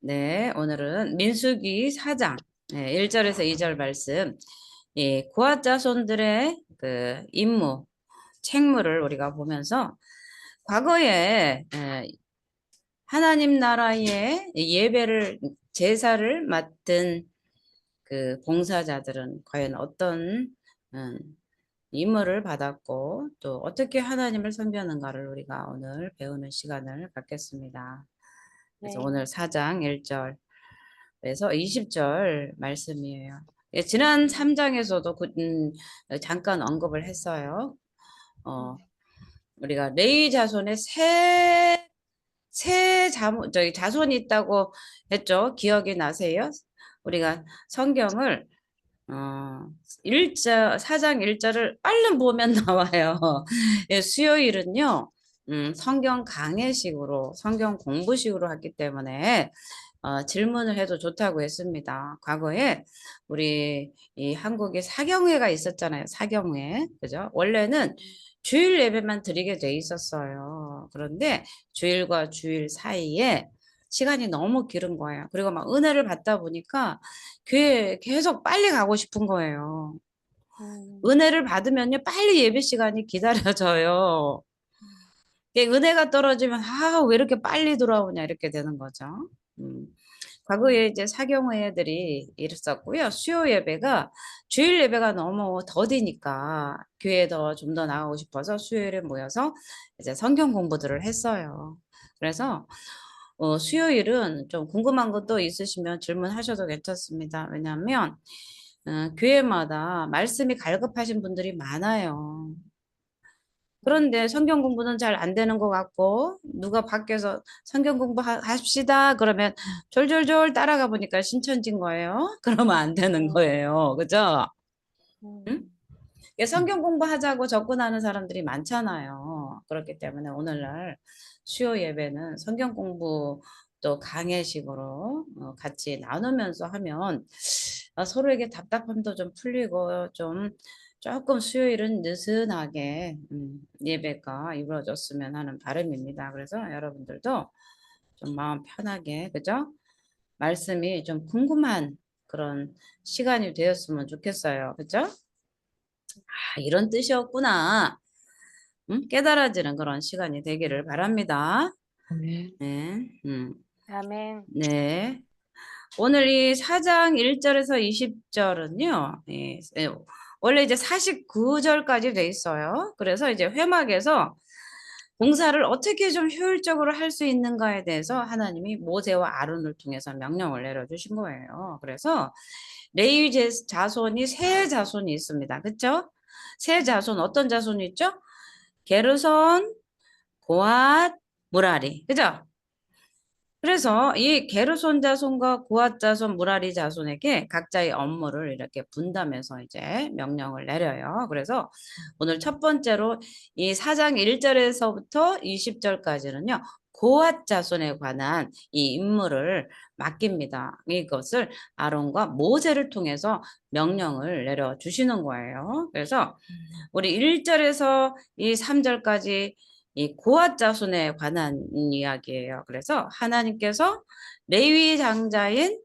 네, 오늘은 민수기 4장 1절에서 2절 말씀, 고아 자손들의 그 임무, 책무를 우리가 보면서 과거에 하나님 나라의 예배를 제사를 맡은 그 봉사자들은 과연 어떤 음, 임무를 받았고 또 어떻게 하나님을 섬겼는가를 우리가 오늘 배우는 시간을 갖겠습니다. 그래서 네. 오늘 4장 1절 그래서 20절 말씀이에요. 예, 지난 3장에서도 잠깐 언급을 했어요. 어, 우리가 레위 자손의 자손이 있다고 했죠. 기억이 나세요? 우리가 성경을 어, 4장 1절을 얼른 보면 나와요. 예, 수요일은요, 성경 강해식으로, 성경 공부식으로 하기 때문에 질문을 해도 좋다고 했습니다. 과거에 우리 이 한국에 사경회가 있었잖아요. 사경회. 그죠? 원래는 주일 예배만 드리게 돼 있었어요. 그런데 주일과 주일 사이에 시간이 너무 길은 거예요. 그리고 막 은혜를 받다 보니까 교회 계속 빨리 가고 싶은 거예요. 은혜를 받으면요, 빨리 예배 시간이 기다려져요. 은혜가 떨어지면, 왜 이렇게 빨리 돌아오냐, 이렇게 되는 거죠. 음. 과거에 이제 사경회 애들이 있었고요. 수요 예배가, 주일 예배가 너무 더디니까 교회에 좀 더 나가고 싶어서 수요일에 모여서 이제 성경 공부들을 했어요. 그래서 수요일은 좀 궁금한 것도 있으시면 질문하셔도 괜찮습니다. 왜냐하면 교회마다 말씀이 갈급하신 분들이 많아요. 그런데 성경 공부는 잘 안 되는 것 같고 누가 밖에서 성경 공부하십시다 그러면 졸졸졸 따라가 보니까 신천지인 거예요. 그러면 안 되는 거예요. 그죠? 응? 성경 공부하자고 접근하는 사람들이 많잖아요. 그렇기 때문에 오늘날 수요 예배는 성경 공부 또 강해식으로 같이 나누면서 하면 서로에게 답답함도 좀 풀리고 좀 조금 수요일은 느슨하게 예배가 이루어졌으면 하는 바람입니다. 그래서 여러분들도 좀 마음 편하게 그죠? 말씀이 좀 궁금한 그런 시간이 되었으면 좋겠어요. 그죠? 이런 뜻이었구나. 깨달아지는 그런 시간이 되기를 바랍니다. 네. 네. 아멘. 네. 오늘 이 4장 1절에서 20절은요. 원래 이제 49절까지 돼 있어요. 그래서 이제 회막에서 봉사를 어떻게 좀 효율적으로 할 수 있는가에 대해서 하나님이 모세와 아론을 통해서 명령을 내려주신 거예요. 그래서 레위 자손이 세 자손이 있습니다. 그렇죠? 세 자손 어떤 자손이 있죠? 게르손, 고앗, 무라리. 그죠? 그래서 이 게르손 자손과 고앗 자손, 무라리 자손에게 각자의 업무를 이렇게 분담해서 이제 명령을 내려요. 그래서 오늘 첫 번째로 이 4장 1절에서부터 20절까지는요. 고앗 자손에 관한 이 임무를 맡깁니다. 이것을 아론과 모세를 통해서 명령을 내려 주시는 거예요. 그래서 우리 1절에서 이 3절까지 이 고앗 자손에 관한 이야기예요. 그래서 하나님께서 레위 장자인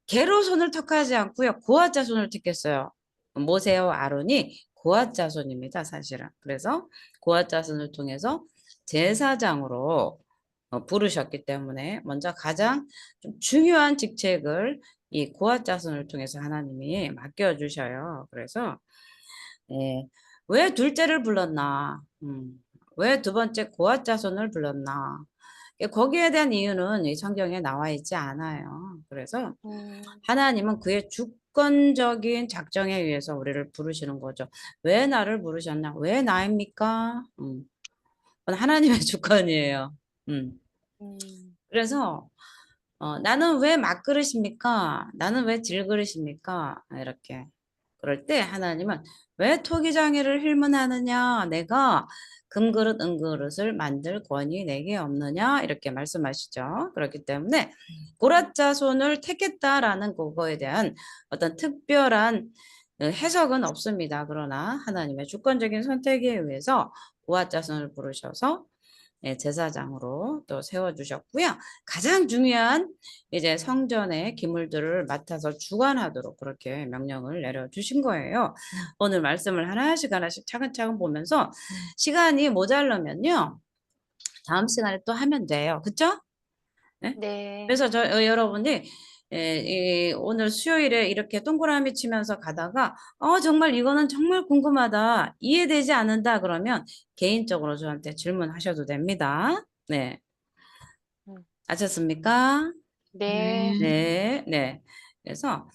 게르손을 택하지 않고요. 고앗 자손을 택했어요. 모세와 아론이 고앗 자손입니다. 사실은. 그래서 고앗 자손을 통해서 제사장으로 부르셨기 때문에 먼저 가장 좀 중요한 직책을 이 고앗 자손을 통해서 하나님이 맡겨주셔요. 그래서 예, 왜 둘째를 불렀나? 왜 두 번째 고앗 자손을 불렀나? 거기에 대한 이유는 이 성경에 나와 있지 않아요. 그래서 하나님은 그의 주권적인 작정에 의해서 우리를 부르시는 거죠. 왜 나를 부르셨나? 왜 나입니까? 그건 하나님의 주권이에요. 그래서 나는 왜 밥그릇입니까? 나는 왜 질그릇입니까? 이렇게. 그럴 때 하나님은 왜 토기장애를 힐문하느냐? 내가 금그릇, 은그릇을 만들 권위 내게 없느냐? 이렇게 말씀하시죠. 그렇기 때문에 고라자손을 택했다라는 그거에 대한 어떤 특별한 해석은 없습니다. 그러나 하나님의 주권적인 선택에 의해서 고라자손을 부르셔서 예, 제사장으로 또 세워주셨고요. 가장 중요한 이제 성전의 기물들을 맡아서 주관하도록 그렇게 명령을 내려주신 거예요. 오늘 말씀을 하나씩 하나씩 차근차근 보면서 시간이 모자르면요. 다음 시간에 또 하면 돼요. 그쵸? 네? 네. 그래서 여러분이 오늘 수요일에 이렇게 동그라미 치면서 가다가 정말 이거는 정말 궁금하다. 이해되지 않는다. 그러면 개인적으로 저한테 질문하셔도 됩니다. 네. 음. 아셨습니까? 네. 네. 네. 그래서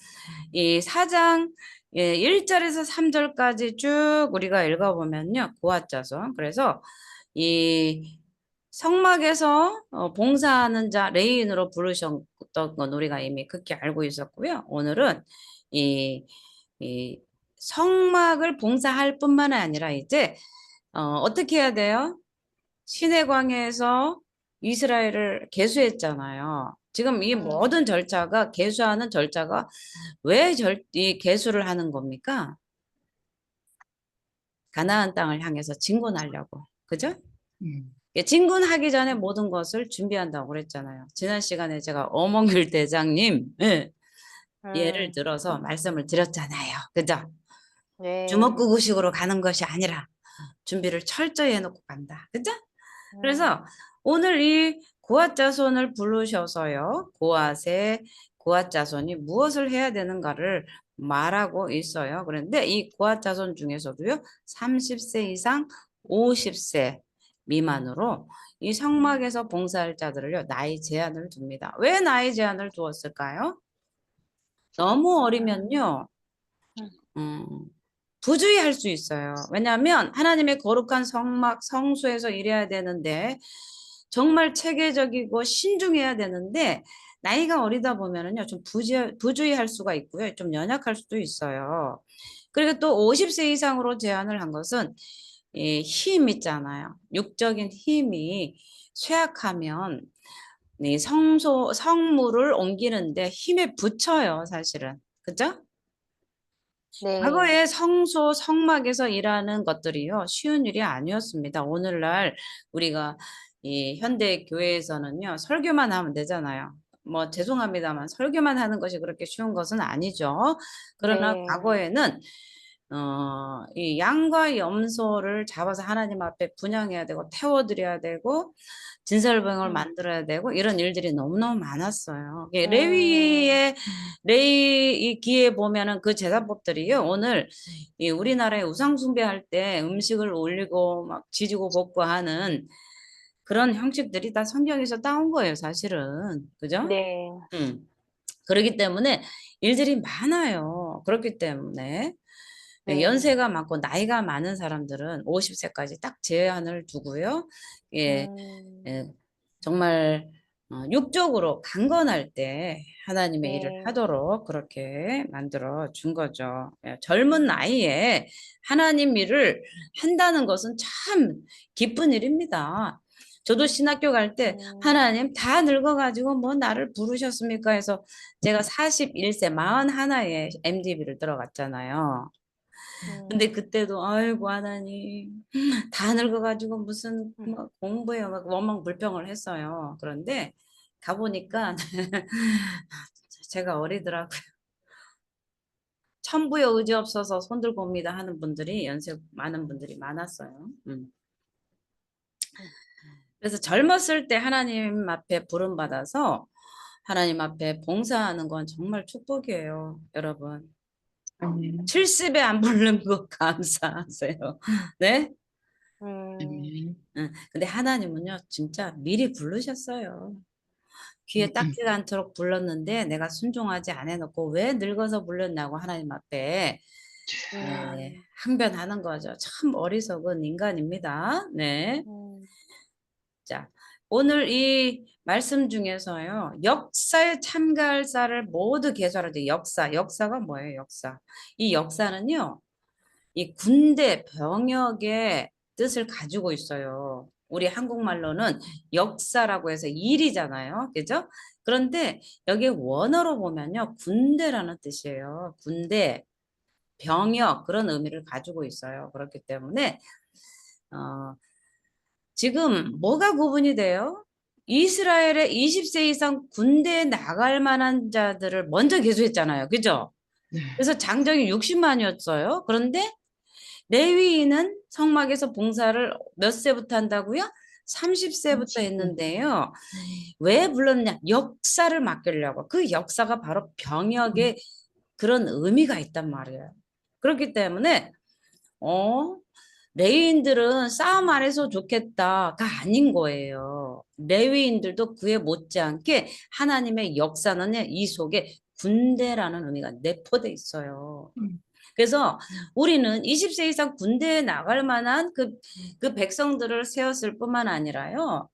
이 4장 1절에서 3절까지 쭉 우리가 읽어보면요. 고아자손. 그래서 이 성막에서 봉사하는 자 레인으로 부르셨던 건 우리가 이미 극히 알고 있었고요. 오늘은 이, 이 성막을 봉사할 뿐만 아니라 이제 어떻게 해야 돼요? 시내 광야에서 이스라엘을 계수했잖아요. 지금 이 모든 절차가 계수하는 절차가 왜 이 계수를 하는 겁니까? 가나안 땅을 향해서 진군하려고. 그죠? 진군하기 전에 모든 것을 준비한다고 그랬잖아요. 지난 시간에 제가 어몽길 대장님 예를 음. 들어서 말씀을 드렸잖아요. 그죠? 네. 주먹구구식으로 가는 것이 아니라 준비를 철저히 해놓고 간다. 그죠? 음. 그래서 오늘 이 고앗 자손을 부르셔서요. 고앗 자손이 무엇을 해야 되는가를 말하고 있어요. 그런데 이 고앗 자손 중에서도요. 30세 이상 50세 미만으로 이 성막에서 봉사할 자들을요. 나이 제한을 둡니다. 왜 나이 제한을 두었을까요? 너무 음. 어리면요. 음, 부주의할 수 있어요. 왜냐하면 하나님의 거룩한 성막, 성수에서 일해야 되는데 정말 체계적이고 신중해야 되는데 나이가 어리다 보면은요 좀 부주의할 수가 있고요. 좀 연약할 수도 있어요. 그리고 또 50세 이상으로 제한을 한 것은 이 힘 있잖아요. 육적인 힘이 쇠약하면 이 성물을 옮기는데 힘에 부쳐요, 사실은. 그죠? 네. 과거에 성막에서 일하는 것들이요, 쉬운 일이 아니었습니다. 오늘날 우리가 이 현대 교회에서는요, 설교만 하면 되잖아요. 뭐 죄송합니다만 설교만 하는 것이 그렇게 쉬운 것은 아니죠. 그러나 네. 과거에는 이 양과 염소를 잡아서 하나님 앞에 분양해야 되고 태워드려야 되고 진설병을 음. 만들어야 되고 이런 일들이 너무너무 많았어요. 이게 음. 레위 기에 보면은 그 제사법들이요. 오늘 이 우리나라에 우상 숭배할 때 음식을 올리고 막 지지고 볶고 하는 그런 형식들이 다 성경에서 따온 거예요, 사실은. 그죠? 네. 음. 그렇기 때문에 일들이 많아요. 그렇기 때문에 네. 연세가 많고 나이가 많은 사람들은 50세까지 딱 제한을 두고요. 예, 음. 예, 정말 육적으로 강건할 때 하나님의 일을 네. 하도록 그렇게 만들어 준 거죠. 예, 젊은 나이에 하나님 일을 한다는 것은 참 기쁜 일입니다. 저도 신학교 갈 때 음. 하나님 다 늙어가지고 뭐 나를 부르셨습니까 해서 제가 41세 41에 MDB를 들어갔잖아요. 근데 음. 그때도 아이고 하나님 다 늙어가지고 무슨 음. 뭐 공부해요 막 원망불평을 했어요. 그런데 가보니까 제가 어리더라고요. 천부의 의지 없어서 손 들고 옵니다 하는 분들이 연세 많은 분들이 많았어요. 그래서 젊었을 때 하나님 앞에 부름 받아서 하나님 앞에 봉사하는 건 정말 축복이에요, 여러분. 70에 안 부르는 거 감사하세요. 네? 음. 근데 하나님은요, 진짜 미리 부르셨어요. 귀에 딱지가 않도록 불렀는데 내가 순종하지 않아놓고 왜 늙어서 불렀냐고 하나님 앞에 음. 항변하는 거죠. 참 어리석은 인간입니다. 네. 음. 자, 오늘 이 말씀 중에서요, 역사에 참가할 자를 모두 개설하죠. 역사가 뭐예요, 역사? 이 역사는요, 이 군대 병역의 뜻을 가지고 있어요. 우리 한국말로는 역사라고 해서 일이잖아요. 그죠? 그런데 여기 원어로 보면요. 군대라는 뜻이에요. 군대, 병역 그런 의미를 가지고 있어요. 그렇기 때문에 어, 지금 뭐가 구분이 돼요? 이스라엘의 20세 이상 군대에 나갈 만한 자들을 먼저 계수했잖아요. 그죠? 네. 그래서 장정이 60만이었어요. 그런데 레위인은 성막에서 봉사를 몇 세부터 한다고요? 30세부터 했는데요. 왜 불렀냐? 역사를 맡기려고. 그 역사가 바로 병역의 그런 의미가 있단 말이에요. 그렇기 때문에 레위인들은 싸움 안 해서 좋겠다가 아닌 거예요. 레위인들도 그에 못지않게 하나님의 역사는 이 속에 군대라는 의미가 내포돼 있어요. 그래서 우리는 20세 이상 군대에 나갈 만한 그 백성들을 세웠을 뿐만 아니라요.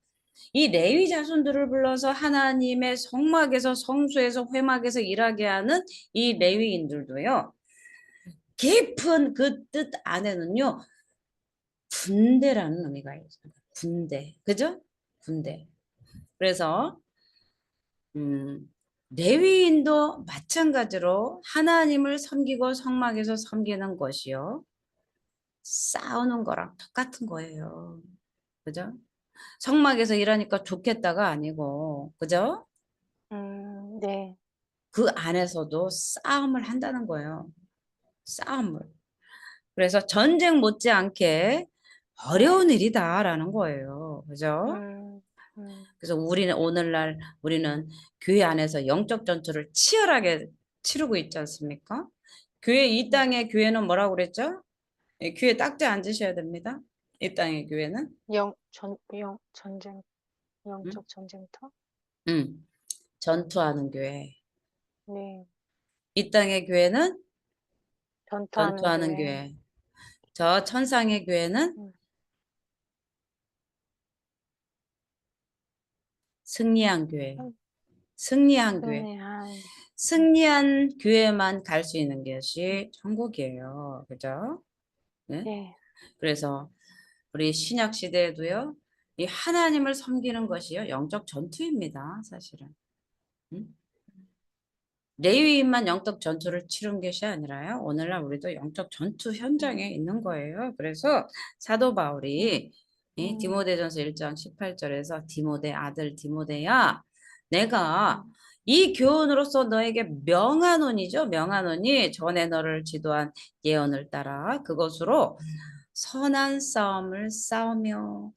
이 레위 자손들을 불러서 하나님의 성막에서 성소에서 회막에서 일하게 하는 이 레위인들도요. 깊은 그 뜻 안에는요. 군대라는 의미가 있어요. 군대. 그죠? 군대. 그래서 레위인도 마찬가지로 하나님을 섬기고 성막에서 섬기는 것이요. 싸우는 거랑 똑같은 거예요. 그죠? 성막에서 일하니까 좋겠다가 아니고, 그죠? 네. 그 안에서도 싸움을 한다는 거예요. 싸움을. 그래서 전쟁 못지않게 어려운 일이다라는 거예요. 그죠? 그래서 우리는 교회 안에서 영적 전투를 치열하게 치르고 있지 않습니까? 이 땅의 교회는 뭐라고 그랬죠? 예, 교회 딱지 앉으셔야 됩니다. 이 땅의 교회는. 전쟁, 응? 영적 전쟁터? 전투하는 교회. 네. 이 땅의 교회는 전투하는 전투하는 교회. 교회. 저 천상의 교회는 음, 승리한 교회. 음, 승리한 교회. 승리한. 승리한 교회만 갈 수 있는 것이 천국이에요. 그죠? 네? 네. 그래서 우리 신약 시대에도요. 이 하나님을 섬기는 것이요. 영적 전투입니다. 사실은. 응? 레위인만 영적 전투를 치른 것이 아니라요. 오늘날 우리도 영적 전투 현장에 있는 거예요. 그래서 사도 바울이 이 디모데전서 1장 18절에서 디모데 아들 디모데야 내가 이 교훈으로서 너에게 명하노니죠. 명하노니 전에 너를 지도한 예언을 따라 그것으로 선한 싸움을 싸우며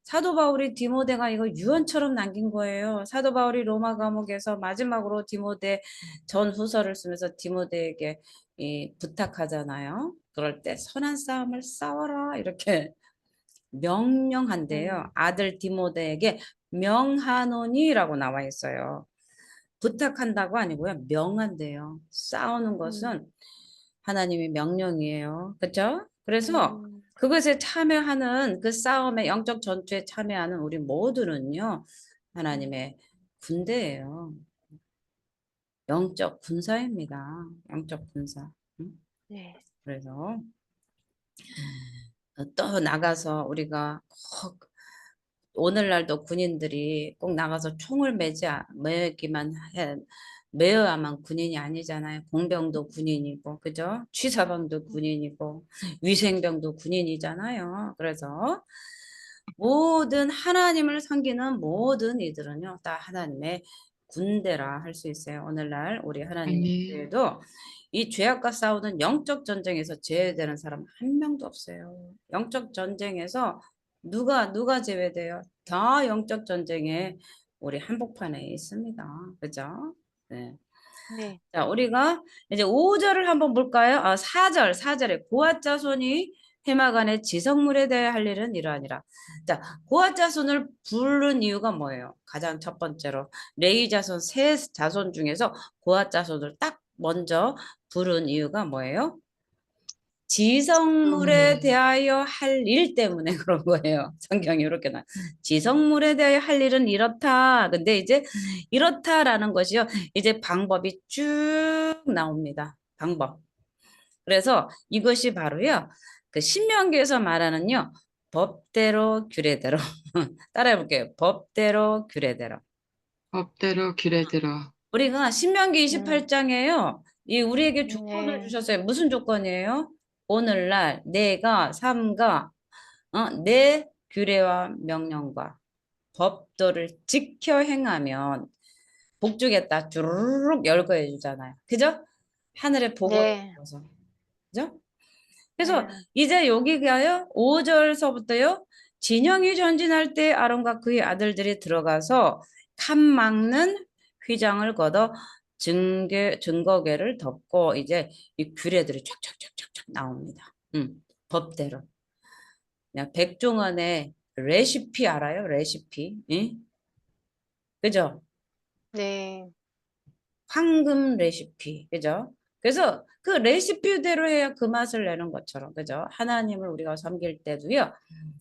사도 바울이 디모데가 이거 유언처럼 남긴 거예요. 사도 바울이 로마 감옥에서 마지막으로 디모데 전후서를 쓰면서 디모데에게 부탁하잖아요. 그럴 때 선한 싸움을 싸워라 이렇게 명령한대요. 아들 디모데에게 명하노니라고 나와 있어요. 부탁한다고 아니고요. 명한대요. 싸우는 것은 하나님의 명령이에요. 그렇죠? 그래서 그것에 참여하는 그 싸움의 영적 전투에 참여하는 우리 모두는요. 하나님의 군대예요. 영적 군사입니다. 영적 군사. 응? 네. 그래서 또 나가서 우리가 꼭 오늘날도 군인들이 꼭 나가서 총을 매기만 해 매어야만 군인이 아니잖아요. 공병도 군인이고, 그죠? 취사병도 군인이고, 위생병도 군인이잖아요. 그래서 모든 하나님을 섬기는 모든 이들은요, 다 하나님의 군대라 할 수 있어요. 오늘날 우리 하나님의 교회도 이 죄악과 싸우는 영적 전쟁에서 제외되는 사람 한 명도 없어요. 영적 전쟁에서 누가 제외돼요? 다 영적 전쟁에 우리 한복판에 있습니다. 그죠? 네. 네. 자, 우리가 이제 5절을 한번 볼까요? 4절에 고앗 자손이 회막 안에 지성물에 대해 할 일은 이러하니라. 자, 고앗 자손을 부른 이유가 뭐예요? 가장 첫 번째로 레위 자손 세 자손 중에서 고앗 자손을 딱 먼저 부른 이유가 뭐예요? 지성물에 대하여 할 일 때문에 그런 거예요. 성경이 이렇게 지성물에 대하여 할 일은 이렇다. 근데 이제 이렇다라는 것이요. 이제 방법이 쭉 나옵니다. 방법. 그래서 이것이 바로요. 그 신명기에서 말하는요. 법대로 규례대로. 따라해 볼게요. 법대로 규례대로. 법대로 규례대로. 우리가 신명기 28장에요. 우리에게 조건을 네. 주셨어요. 무슨 조건이에요? 오늘날 내가 삼가 내 규례와 명령과 법도를 지켜 행하면 복주겠다 주르륵 열거해 주잖아요. 그죠? 하늘의 복을 네. 줘서. 그죠? 그래서 네. 이제 여기가요. 5절서부터요. 진영이 전진할 때 아론과 그의 아들들이 들어가서 칸 막는 휘장을 걷어 증거궤를 덮고 이제 이 규례들이 촥촥촥촥촥 나옵니다. 법대로. 그냥 백종원의 레시피 알아요? 레시피. 응? 그죠? 네. 황금 레시피. 그죠? 그래서 그 레시피대로 해야 그 맛을 내는 것처럼. 그죠? 하나님을 우리가 섬길 때도요.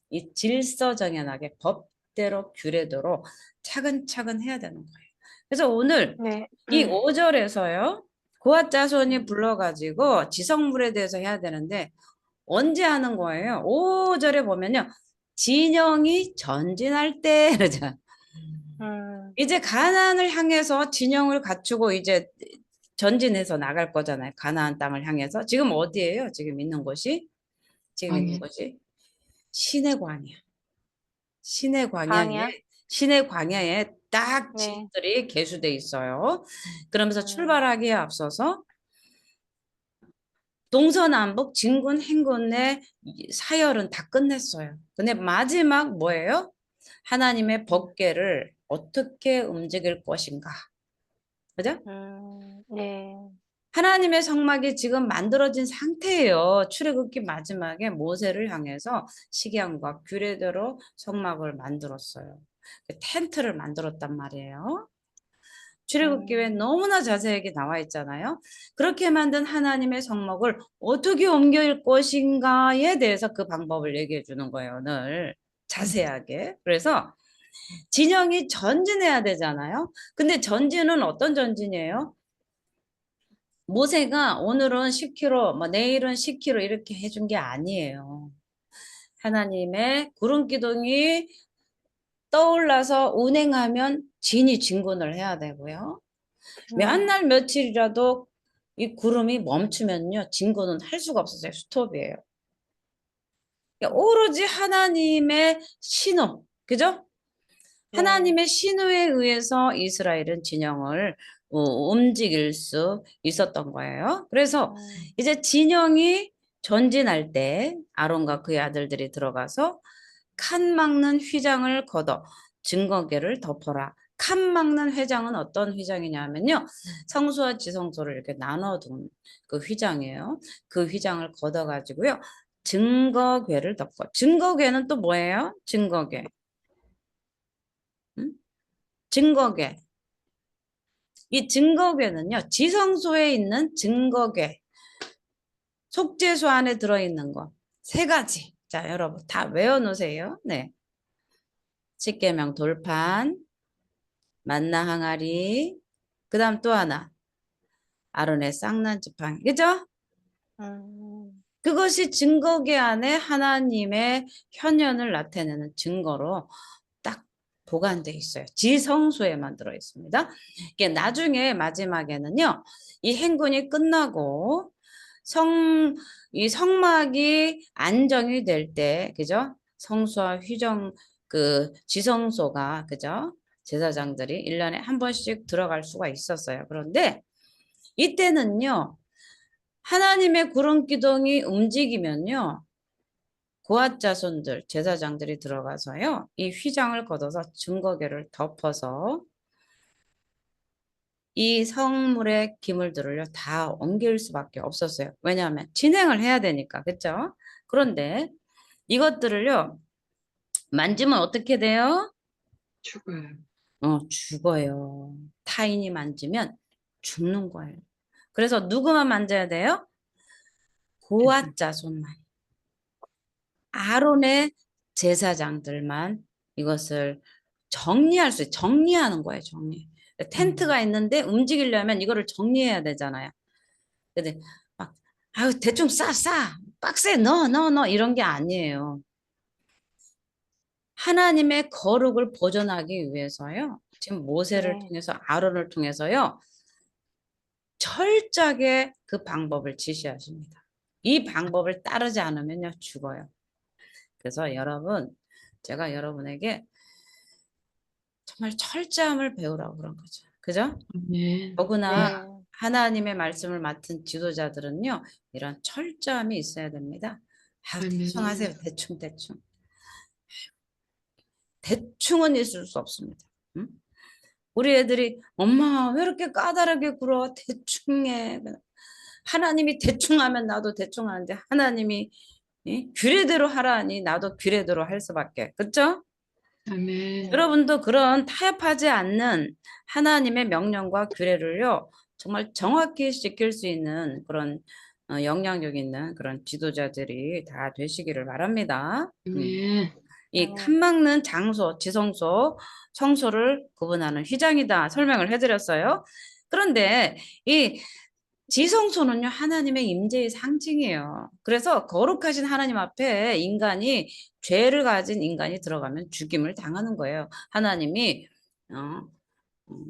이 질서정연하게 법대로 규례대로 차근차근 해야 되는 거예요. 그래서 오늘 네. 이 5절에서요. 고앗 자손이 음. 불러가지고 지성물에 대해서 해야 되는데 언제 하는 거예요? 5절에 보면요. 진영이 전진할 때 그러죠. 이제 가나안을 향해서 진영을 갖추고 이제 전진해서 나갈 거잖아요. 가나안 땅을 향해서. 지금 어디예요? 지금 있는 곳이? 지금 있는 광야. 곳이 신의 광야. 신의 광야? 광야에 신의 광야에 딱 네. 진들이 계수돼 있어요. 그러면서 음. 출발하기에 앞서서 동서남북 진군 행군의 사열은 다 끝냈어요. 근데 마지막 뭐예요? 하나님의 법궤를 어떻게 움직일 것인가. 그죠? 네. 하나님의 성막이 지금 만들어진 상태예요. 출애굽기 마지막에 모세를 향해서 식양과 규례대로 성막을 만들었어요. 텐트를 만들었단 말이에요. 출애굽기에 너무나 자세하게 나와 있잖아요. 그렇게 만든 하나님의 성막을 어떻게 옮길 것인가에 대해서 그 방법을 얘기해 주는 거예요, 오늘. 자세하게. 그래서 진영이 전진해야 되잖아요. 근데 전진은 어떤 전진이에요? 모세가 오늘은 10km, 뭐 내일은 10km 이렇게 해준 게 아니에요. 하나님의 구름 기둥이 떠올라서 운행하면 진이 진군을 해야 되고요. 몇 날 며칠이라도 이 구름이 멈추면요. 진군은 할 수가 없었어요. 스톱이에요. 그러니까 오로지 하나님의 신호, 그죠? 네. 하나님의 신호에 의해서 이스라엘은 진영을 움직일 수 있었던 거예요. 그래서 이제 진영이 전진할 때 아론과 그의 아들들이 들어가서 칸 막는 휘장을 걷어 증거궤를 덮어라. 칸 막는 휘장은 어떤 휘장이냐면요. 성소와 지성소를 이렇게 나눠둔 그 휘장이에요. 그 휘장을 걷어가지고요. 증거궤를 덮고. 증거궤는 또 뭐예요? 증거궤. 응? 증거궤. 이 증거궤는요. 지성소에 있는 증거궤. 속죄소 안에 들어있는 거. 세 가지. 자, 여러분 다 외워놓으세요. 네. 십계명 돌판, 만나 항아리, 그 다음 또 하나. 아론의 쌍난 지팡이. 그죠? 그것이 증거궤 안에 하나님의 현현을 나타내는 증거로 딱 보관돼 있어요. 지성소에만 들어 있습니다. 이게 나중에 마지막에는요. 이 행군이 끝나고 이 성막이 안정이 될 때, 그죠? 성소와 휘정 그 지성소가 그죠? 제사장들이 1년에 한 번씩 들어갈 수가 있었어요. 그런데 이때는요. 하나님의 구름 기둥이 움직이면요. 고앗 자손들, 제사장들이 들어가서요. 이 휘장을 걷어서 증거궤를 덮어서 이 성물의 기물들을요. 다 옮길 수밖에 없었어요. 왜냐하면 진행을 해야 되니까. 그렇죠? 그런데 이것들을요. 만지면 어떻게 돼요? 죽어요. 죽어요. 타인이 만지면 죽는 거예요. 그래서 누구만 만져야 돼요? 고앗 자손만. 아론의 제사장들만 이것을 정리할 수, 정리하는 거예요, 정리. 텐트가 있는데 움직이려면 이거를 정리해야 되잖아요. 근데 막, 아유, 대충 싸, 박스에 넣어, 이런 게 아니에요. 하나님의 거룩을 보존하기 위해서요. 지금 모세를 네. 통해서, 아론을 통해서요. 철저하게 그 방법을 지시하십니다. 이 방법을 따르지 않으면요, 죽어요. 그래서 여러분 제가 여러분에게 정말 철저함을 배우라고 그런 거죠. 그죠? 아멘. 더구나 네. 하나님의 말씀을 맡은 지도자들은요, 이런 철저함이 있어야 됩니다. 대충 하세요. 아멘. 대충, 대충. 대충은 있을 수 없습니다. 응? 우리 애들이 엄마 왜 이렇게 까다롭게 굴어? 대충 해. 하나님이 대충 하면 나도 대충 하는데 하나님이 규례대로 하라니 나도 규례대로 할 수밖에. 그렇죠? 아멘. 여러분도 그런 타협하지 않는 하나님의 명령과 규례를요, 정말 정확히 지킬 수 있는 그런 영향력 있는 그런 지도자들이 다 되시기를 바랍니다. 아멘. 이 칸막는 장소, 지성소, 성소를 구분하는 휘장이다 설명을 해드렸어요. 그런데 이 지성소는요, 하나님의 임재의 상징이에요. 그래서 거룩하신 하나님 앞에 인간이 죄를 가진 인간이 들어가면 죽임을 당하는 거예요. 하나님이 어, 음,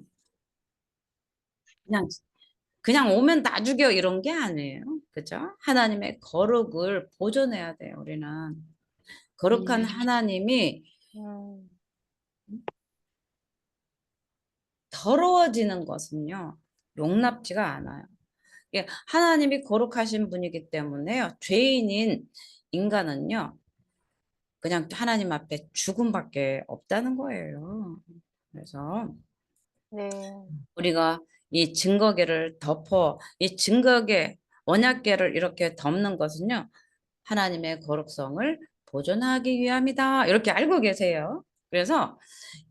그냥 오면 다 죽여 이런 게 아니에요. 그죠? 하나님의 거룩을 보존해야 돼요. 우리는 거룩한 아멘. 하나님이 음, 더러워지는 것은요, 용납지가 않아요. 예, 하나님이 거룩하신 분이기 때문에요. 죄인인 인간은요, 그냥 하나님 앞에 죽음밖에 없다는 거예요. 그래서 네. 우리가 이 증거계를 덮어, 이 증거계, 언약계를 이렇게 덮는 것은요, 하나님의 거룩성을 보존하기 위함이다. 이렇게 알고 계세요. 그래서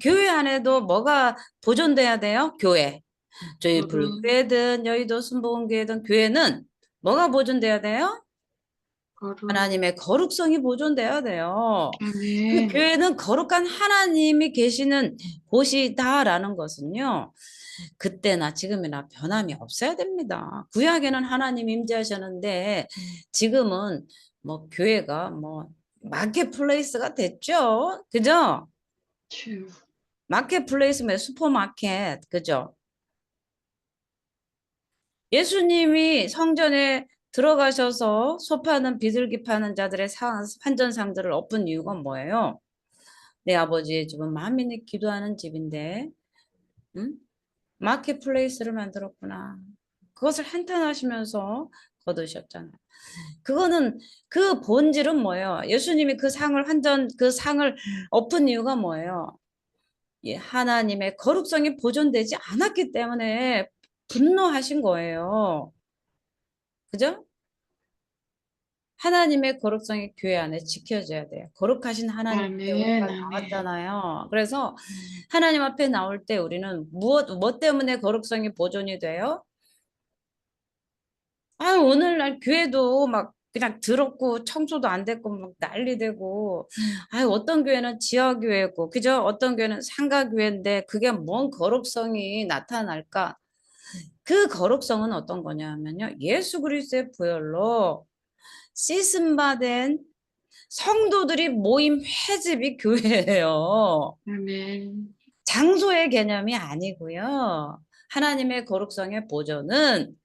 교회 안에도 뭐가 보존돼야 돼요? 교회. 저희 거룩. 불교회든 여의도 순복음교회든 교회는 뭐가 보존돼야 돼요? 거룩. 하나님의 거룩성이 보존돼야 돼요. 그 아멘. 교회는 거룩한 하나님이 계시는 곳이다라는 것은요, 그때나 지금이나 변함이 없어야 됩니다. 구약에는 하나님 임재하셨는데 지금은 뭐 교회가 뭐 마켓플레이스가 됐죠. 그죠? 주. 마켓플레이스면 슈퍼마켓. 그죠? 예수님이 성전에 들어가셔서 소 파는 비둘기 파는 자들의 환전상들을 엎은 이유가 뭐예요? 내 아버지의 집은 만민이 기도하는 집인데, 응? 마켓플레이스를 만들었구나. 그것을 한탄하시면서 거두셨잖아요. 그거는 그 본질은 뭐예요? 예수님이 그 상을 그 상을 엎은 이유가 뭐예요? 예, 하나님의 거룩성이 보존되지 않았기 때문에 분노하신 거예요. 그죠? 하나님의 거룩성이 교회 안에 지켜져야 돼요. 거룩하신 하나님 앞에 우리가 아멘. 아멘. 나왔잖아요. 그래서 하나님 앞에 나올 때 우리는 뭐 때문에 거룩성이 보존이 돼요? 아, 오늘날 교회도 막 그냥 더럽고 청소도 안 됐고 막 난리 되고, 아, 어떤 교회는 지하교회고, 그죠? 어떤 교회는 상가교회인데 그게 뭔 거룩성이 나타날까? 그 거룩성은 어떤 거냐면요. 예수 그리스도의 보혈로 씻음받은 성도들이 모임 회집이 교회예요. 아멘. 장소의 개념이 아니고요. 하나님의 거룩성의 보존은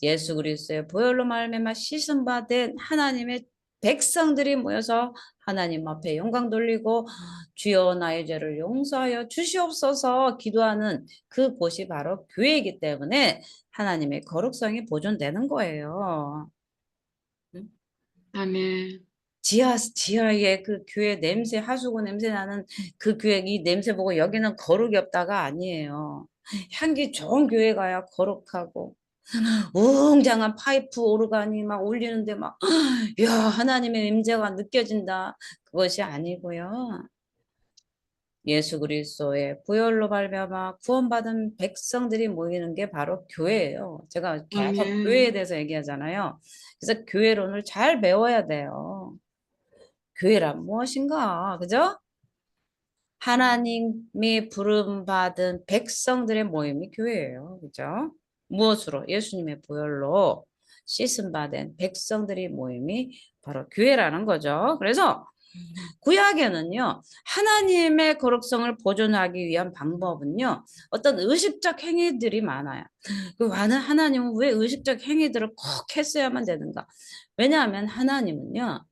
예수 그리스도의 보혈로 말미암아 씻음 받은 하나님의 백성들이 모여서 하나님 앞에 영광 돌리고 주여 나의 죄를 용서하여 주시옵소서 기도하는 그 곳이 바로 교회이기 때문에 하나님의 거룩성이 보존되는 거예요. 응? 아멘. 지하에 그 교회 냄새, 하수구 냄새 나는 그 교회 이 냄새 보고 여기는 거룩이 없다가 아니에요. 향기 좋은 교회 가야 거룩하고 웅장한 파이프 오르간이 막 울리는데 막, 야, 하나님의 임재가 느껴진다. 그것이 아니고요. 예수 그리스도의 보혈로 말미암아 구원받은 백성들이 모이는 게 바로 교회예요. 제가 계속 교회에 아멘. 대해서 얘기하잖아요. 그래서 교회론을 잘 배워야 돼요. 교회란 무엇인가? 그죠? 하나님이 부름받은 백성들의 모임이 교회예요. 그죠? 무엇으로? 예수님의 보혈로 씻음받은 백성들의 모임이 바로 교회라는 거죠. 그래서 구약에는요, 하나님의 거룩성을 보존하기 위한 방법은요, 어떤 의식적 행위들이 많아요. 그 많은 하나님은 왜 의식적 행위들을 꼭 했어야만 되는가? 왜냐하면 하나님은요,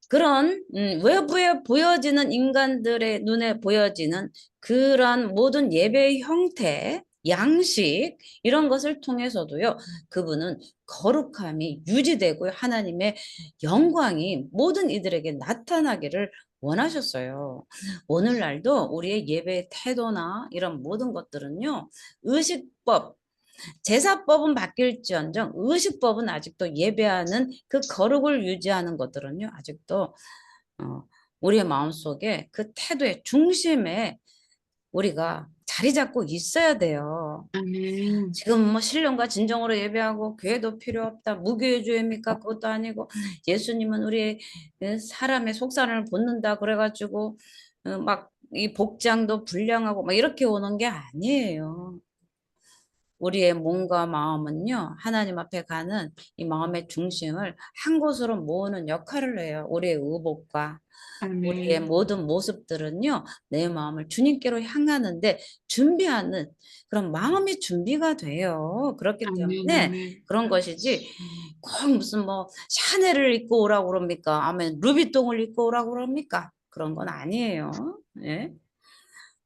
그런 외부에 보여지는 인간들의 눈에 보여지는 그런 모든 예배의 형태, 양식 이런 것을 통해서도요. 그분은 거룩함이 유지되고 하나님의 영광이 모든 이들에게 나타나기를 원하셨어요. 오늘날도 우리의 예배의 태도나 이런 모든 것들은요. 의식법, 제사법은 바뀔지언정 의식법은 아직도 예배하는 그 거룩을 유지하는 것들은요. 아직도 우리의 마음속에 그 태도의 중심에 우리가 자리 잡고 있어야 돼요. 아멘. 지금 뭐 신령과 진정으로 예배하고 교회도 필요 없다. 무교회주의입니까? 그것도 아니고 예수님은 우리 사람의 속사람을 본는다 그래가지고 막 이 복장도 불량하고 막 이렇게 오는 게 아니에요. 우리의 몸과 마음은요, 하나님 앞에 가는 이 마음의 중심을 한 곳으로 모으는 역할을 해요. 우리의 의복과 우리의 아멘. 모든 모습들은요, 내 마음을 주님께로 향하는데 준비하는 그런 마음의 준비가 돼요. 그렇기 아멘. 때문에 아멘. 그런 것이지, 꼭 무슨 뭐 샤넬을 입고 오라고 그럽니까? 아멘, 루비통을 입고 오라고 그럽니까? 그런 건 아니에요. 예.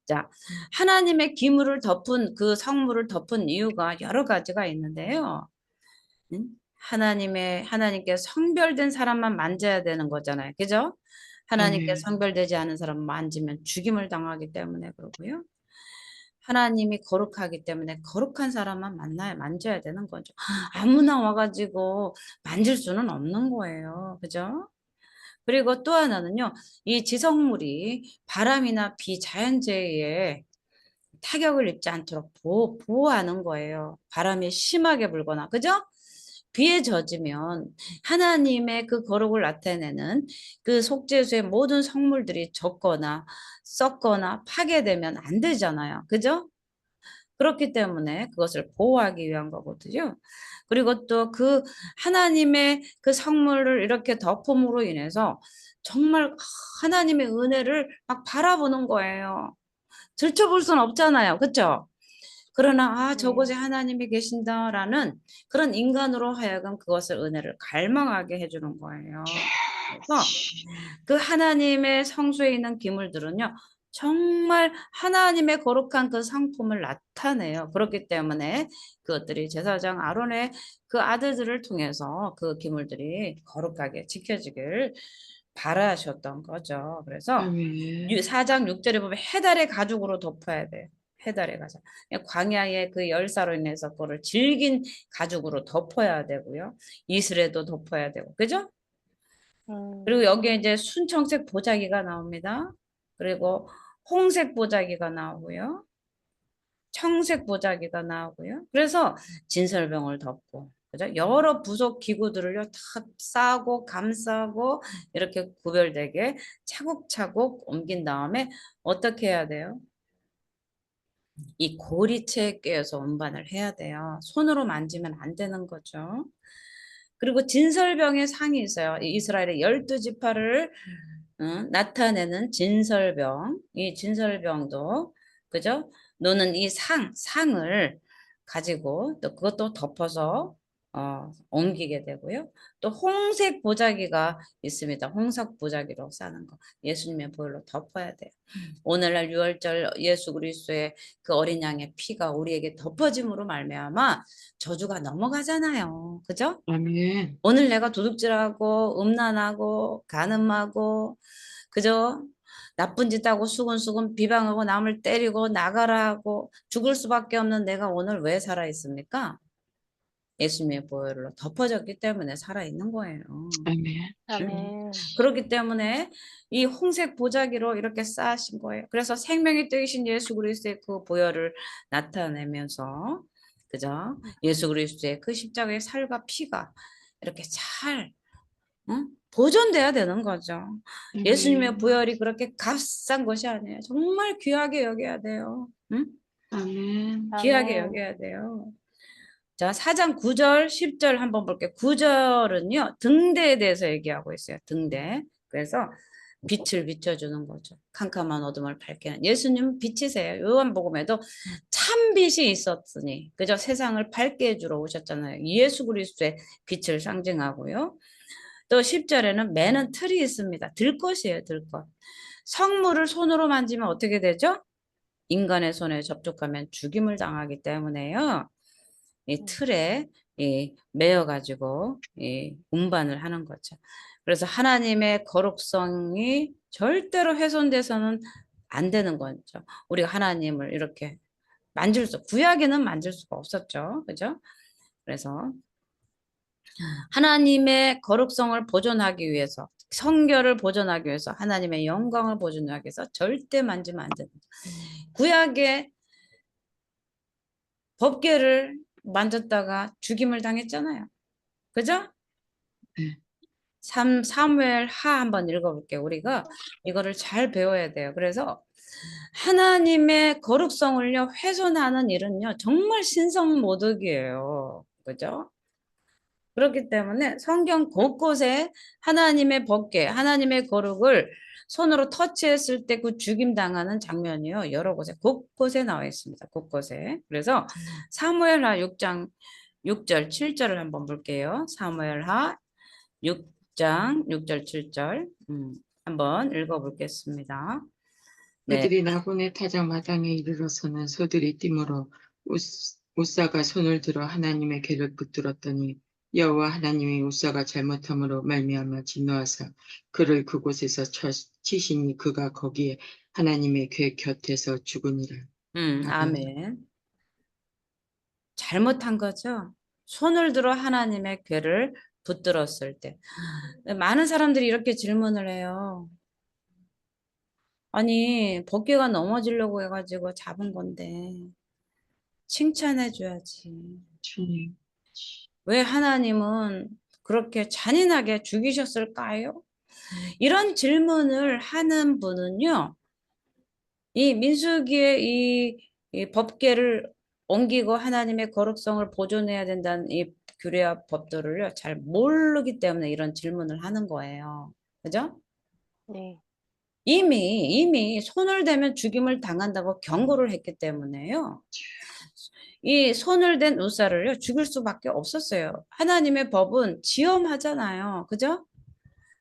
자, 하나님의 기물을 덮은 그 성물을 덮은 이유가 여러 가지가 있는데요. 하나님께 성별된 사람만 만져야 되는 거잖아요. 그죠? 하나님께 아멘. 성별되지 않은 사람 만지면 죽임을 당하기 때문에 그러고요. 하나님이 거룩하기 때문에 거룩한 사람만 만져야 되는 거죠. 아무나 와가지고 만질 수는 없는 거예요. 그죠? 그리고 또 하나는요, 이 지성물이 바람이나 비, 자연재해에 타격을 입지 않도록 보호하는 거예요. 바람이 심하게 불거나, 그죠? 비에 젖으면 하나님의 그 거룩을 나타내는 그 속죄수의 모든 성물들이 젖거나 썩거나 파괴되면 안 되잖아요. 그죠? 그렇기 때문에 그것을 보호하기 위한 거거든요. 그리고 또 그 하나님의 그 성물을 이렇게 덮음으로 인해서 정말 하나님의 은혜를 막 바라보는 거예요. 들춰볼 수는 없잖아요. 그렇죠? 그러나 네. 저곳에 하나님이 계신다라는 그런 인간으로 하여금 그것을 은혜를 갈망하게 해주는 거예요. 그래서 그 하나님의 성소에 있는 기물들은요. 정말 하나님의 거룩한 그 성품을 나타내요. 그렇기 때문에 그것들이 제사장 아론의 그 아들들을 통해서 그 기물들이 거룩하게 지켜지길 바라셨던 거죠. 그래서 아멘. 4장 6절에 보면 해달의 가죽으로 덮어야 돼요. 해달의 가죽. 광야의 그 열사로 인해서 그거를 질긴 가죽으로 덮어야 되고요. 이슬에도 덮어야 되고. 그죠? 그리고 음. 여기에 이제 순청색 보자기가 나옵니다. 그리고 홍색 보자기가 나오고요. 청색 보자기가 나오고요. 그래서 진설병을 덮고, 그죠? 여러 부속 기구들을요, 다 싸고 감싸고 이렇게 구별되게 차곡차곡 옮긴 다음에 어떻게 해야 돼요? 이 고리체에 꿰어서 운반을 해야 돼요. 손으로 만지면 안 되는 거죠. 그리고 진설병의 상이 있어요. 이스라엘의 12지파를 나타내는 진설병. 이 진설병도 그죠? 노는 이 상을 가지고 또 그것도 덮어서 옮기게 되고요. 또 홍색 보자기가 있습니다. 홍색 보자기로 싸는 거. 예수님의 보혈로 덮어야 돼요. 오늘날 유월절 예수 그리스도의 그 어린 양의 피가 우리에게 덮어짐으로 말미암아 저주가 넘어가잖아요. 그죠? 아멘. 오늘 내가 도둑질하고 음란하고 간음하고 그죠? 나쁜 짓 하고 수근수근 비방하고 남을 때리고 나가라 하고 죽을 수밖에 없는 내가 오늘 왜 살아 있습니까? 예수님의 보혈로 덮어졌기 때문에 살아 있는 거예요. 아멘. 음. 아멘. 그렇기 때문에 이 홍색 보자기로 이렇게 쌓으신 거예요. 그래서 생명이 되신 예수 그리스도의 그 보혈을 나타내면서 그죠? 예수 그리스도의 그 십자가의 살과 피가 이렇게 잘 보존돼야 되는 거죠. 예수님의 아멘. 보혈이 그렇게 값싼 것이 아니에요. 정말 귀하게 여겨야 돼요. 응? 아멘. 귀하게 아멘. 여겨야 돼요. 자, 4장 9절, 10절 한번 볼게요. 9절은요, 등대에 대해서 얘기하고 있어요. 등대. 그래서 빛을 비춰주는 거죠. 캄캄한 어둠을 밝히는. 예수님은 빛이세요. 요한복음에도 참 빛이 있었으니, 그죠? 세상을 밝게 해주러 오셨잖아요. 예수 그리스도의 빛을 상징하고요. 또 10절에는 매는 틀이 있습니다. 들것이에요, 들것. 성물을 손으로 만지면 어떻게 되죠? 인간의 손에 접촉하면 죽임을 당하기 때문에요. 이 틀에 매여 가지고 운반을 하는 거죠. 그래서 하나님의 거룩성이 절대로 훼손돼서는 안 되는 거죠. 우리가 하나님을 이렇게 구약에는 만질 수가 없었죠. 그죠? 그래서 하나님의 거룩성을 보존하기 위해서, 성결을 보존하기 위해서, 하나님의 영광을 보존하기 위해서 절대 만지면 안 된다. 구약의 법궤를 만졌다가 죽임을 당했잖아요. 그죠? 네. 사무엘 하 한번 읽어볼게요. 우리가 이거를 잘 배워야 돼요. 그래서 하나님의 거룩성을요, 훼손하는 일은요, 정말 신성모독이에요. 그죠? 그렇기 때문에 성경 곳곳에 하나님의 법궤, 하나님의 거룩을 손으로 터치했을 때 그 죽임 당하는 장면이요. 여러 곳에 곳곳에 나와 있습니다. 곳곳에. 그래서 사무엘하 6장 6절, 7절을 한번 볼게요. 사무엘하 6장 6절, 7절. 한번 읽어 보겠습니다. 네. 그들이 나본의 타작 마당에 이르러서는 소들이 뛰므로 우사가 손을 들어 하나님의 궤를 붙들었더니 여호와 하나님이 우사가 잘못함으로 말미암아 진노하사 그를 그곳에서 치시니 그가 거기에 하나님의 궤 곁에서 죽으니라. 아멘. 아멘. 잘못한 거죠. 손을 들어 하나님의 궤를 붙들었을 때. 많은 사람들이 이렇게 질문을 해요. 아니, 법궤가 넘어지려고 해가지고 잡은 건데 칭찬해 줘야지. 주님. 왜 하나님은 그렇게 잔인하게 죽이셨을까요? 이런 질문을 하는 분은요, 이 민수기의 이 법궤를 옮기고 하나님의 거룩성을 보존해야 된다는 이 규례와 법도를요, 잘 모르기 때문에 이런 질문을 하는 거예요. 그죠? 네. 이미 손을 대면 죽임을 당한다고 경고를 했기 때문에요. 이 손을 댄 우사를요, 죽일 수밖에 없었어요. 하나님의 법은 지엄하잖아요. 그죠?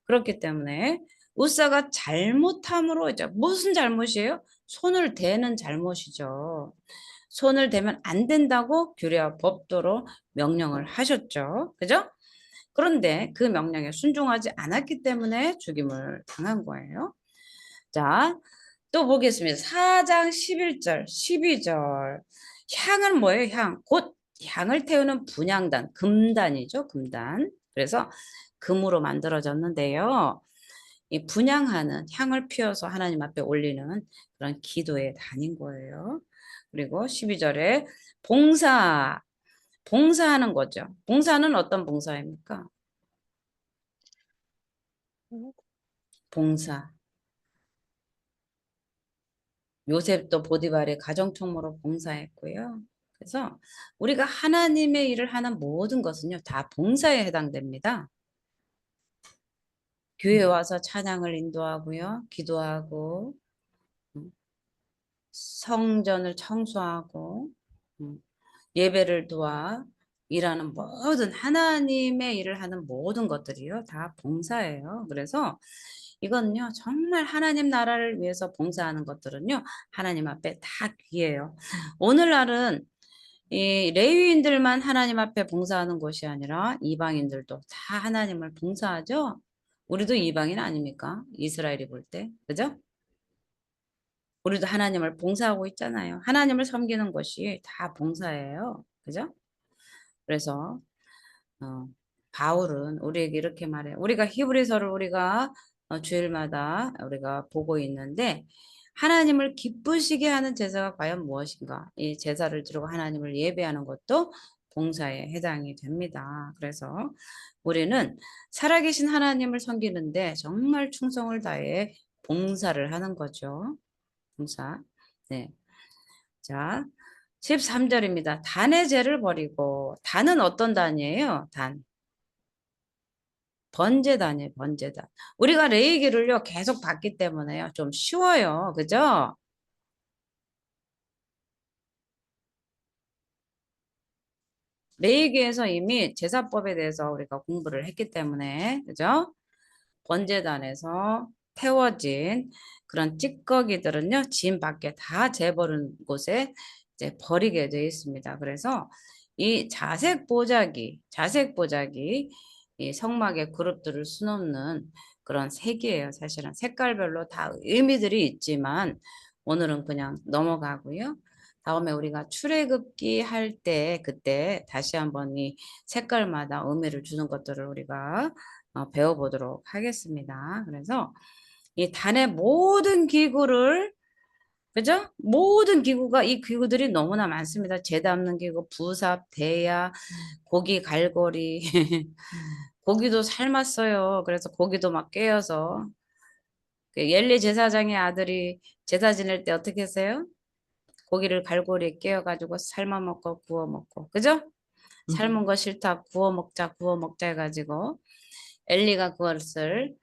그렇기 때문에 우사가 잘못함으로 이제 무슨 잘못이에요? 손을 대는 잘못이죠. 손을 대면 안 된다고 규례와 법도로 명령을 하셨죠. 그죠? 그런데 그 명령에 순종하지 않았기 때문에 죽임을 당한 거예요. 자, 또 보겠습니다. 4장 11절, 12절. 향은 뭐예요? 향. 곧 향을 태우는 분향단, 금단이죠. 금단. 그래서 금으로 만들어졌는데요. 이 분향하는 향을 피워서 하나님 앞에 올리는 그런 기도의 단인 거예요. 그리고 12절에 봉사하는 거죠. 봉사는 어떤 봉사입니까? 음, 봉사. 요셉도 보디발의 가정총무로 봉사했고요. 그래서 우리가 하나님의 일을 하는 모든 것은요, 다 봉사에 해당됩니다. 교회 와서 찬양을 인도하고요, 기도하고, 성전을 청소하고, 예배를 도와 일하는 모든 하나님의 일을 하는 모든 것들이요, 다 봉사예요. 그래서 이건요, 정말 하나님 나라를 위해서 봉사하는 것들은요, 하나님 앞에 다 귀해요. 오늘날은 이 레위인들만 하나님 앞에 봉사하는 것이 아니라 이방인들도 다 하나님을 봉사하죠. 우리도 이방인 아닙니까? 이스라엘이 볼 때, 그죠? 우리도 하나님을 봉사하고 있잖아요. 하나님을 섬기는 것이 다 봉사예요. 그죠? 그래서 바울은 우리에게 이렇게 말해요. 우리가 히브리서를 우리가 주일마다 우리가 보고 있는데 하나님을 기쁘시게 하는 제사가 과연 무엇인가? 이 제사를 드리고 하나님을 예배하는 것도 봉사에 해당이 됩니다. 그래서 우리는 살아계신 하나님을 섬기는데 정말 충성을 다해 봉사를 하는 거죠. 봉사. 네. 자, 13절입니다. 단의 죄를 버리고, 단은 어떤 단이에요? 단. 번제단이에요, 번제단. 우리가 레위기를요, 계속 봤기 때문에요. 좀 쉬워요. 그죠? 레위기에서 이미 제사법에 대해서 우리가 공부를 했기 때문에, 그죠? 번제단에서 태워진 그런 찌꺼기들은요, 진 밖에 다 재버린 곳에 이제 버리게 되어 있습니다. 그래서 이 자색 보자기, 이 성막의 그룹들을 수놓는 그런 색이에요. 사실은 색깔별로 다 의미들이 있지만 오늘은 그냥 넘어가고요. 다음에 우리가 출애굽기 할 때 그때 다시 한번 이 색깔마다 의미를 주는 것들을 우리가 배워보도록 하겠습니다. 그래서 이 단의 모든 기구를, 그죠? 모든 기구가, 이 기구들이 너무나 많습니다. 재 담는 기구, 부삽, 대야, 고기 갈고리, 고기도 삶았어요. 그래서 고기도 막 깨어서 그 엘리 제사장의 아들이 제사 지낼 때 어떻게 했어요? 고기를 갈고리에 깨어가지고 삶아 먹고 구워 먹고, 그죠? 삶은 거 싫다, 구워 먹자 해가지고 엘리가 그것을